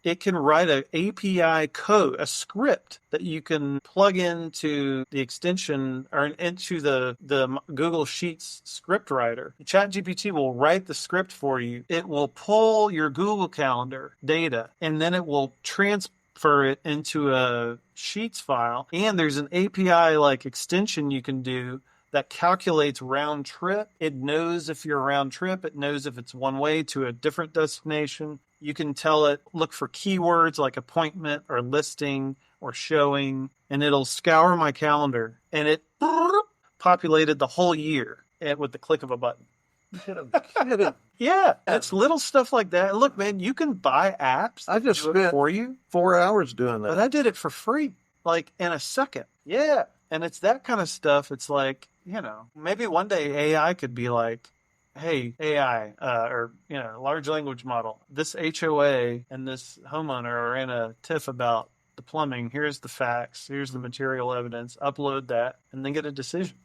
it can write an API code, a script that you can plug into the extension or into the Google Sheets script writer. ChatGPT will write the script for you. It will pull your Google Calendar data, and then it will transfer it into a Sheets file. And there's an API like extension you can do that calculates round trip. It knows if you're round trip. It knows if it's one way to a different destination. You can tell it, look for keywords like appointment or listing or showing, and it'll scour my calendar. And it populated the whole year with the click of a button. Yeah, it's little stuff like that. Look, man, you can buy apps I just do it spent for you, 4 hours doing but that. I did it for free, like in a second. Yeah, and it's that kind of stuff. It's like, maybe one day AI could be like, hey, AI, or, large language model, this HOA and this homeowner are in a tiff about the plumbing. Here's the facts. Here's the material evidence. Upload that and then get a decision.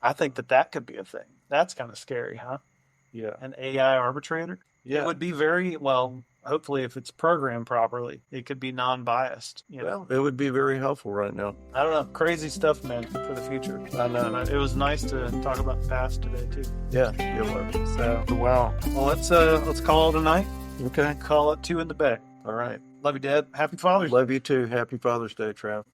I think that could be a thing. That's kind of scary, huh? Yeah. An AI arbitrator? Yeah. It would be very, well, hopefully if it's programmed properly, it could be non-biased. Well, it would be very helpful right now. I don't know. Crazy stuff, man, for the future. I know. And it was nice to talk about the past today, too. Yeah, it was. So, well, let's call it a night. Okay. Call it 2 in the bed. All right. Love you, Dad. Happy Father's Day. Love you too. Happy Father's Day, Trav.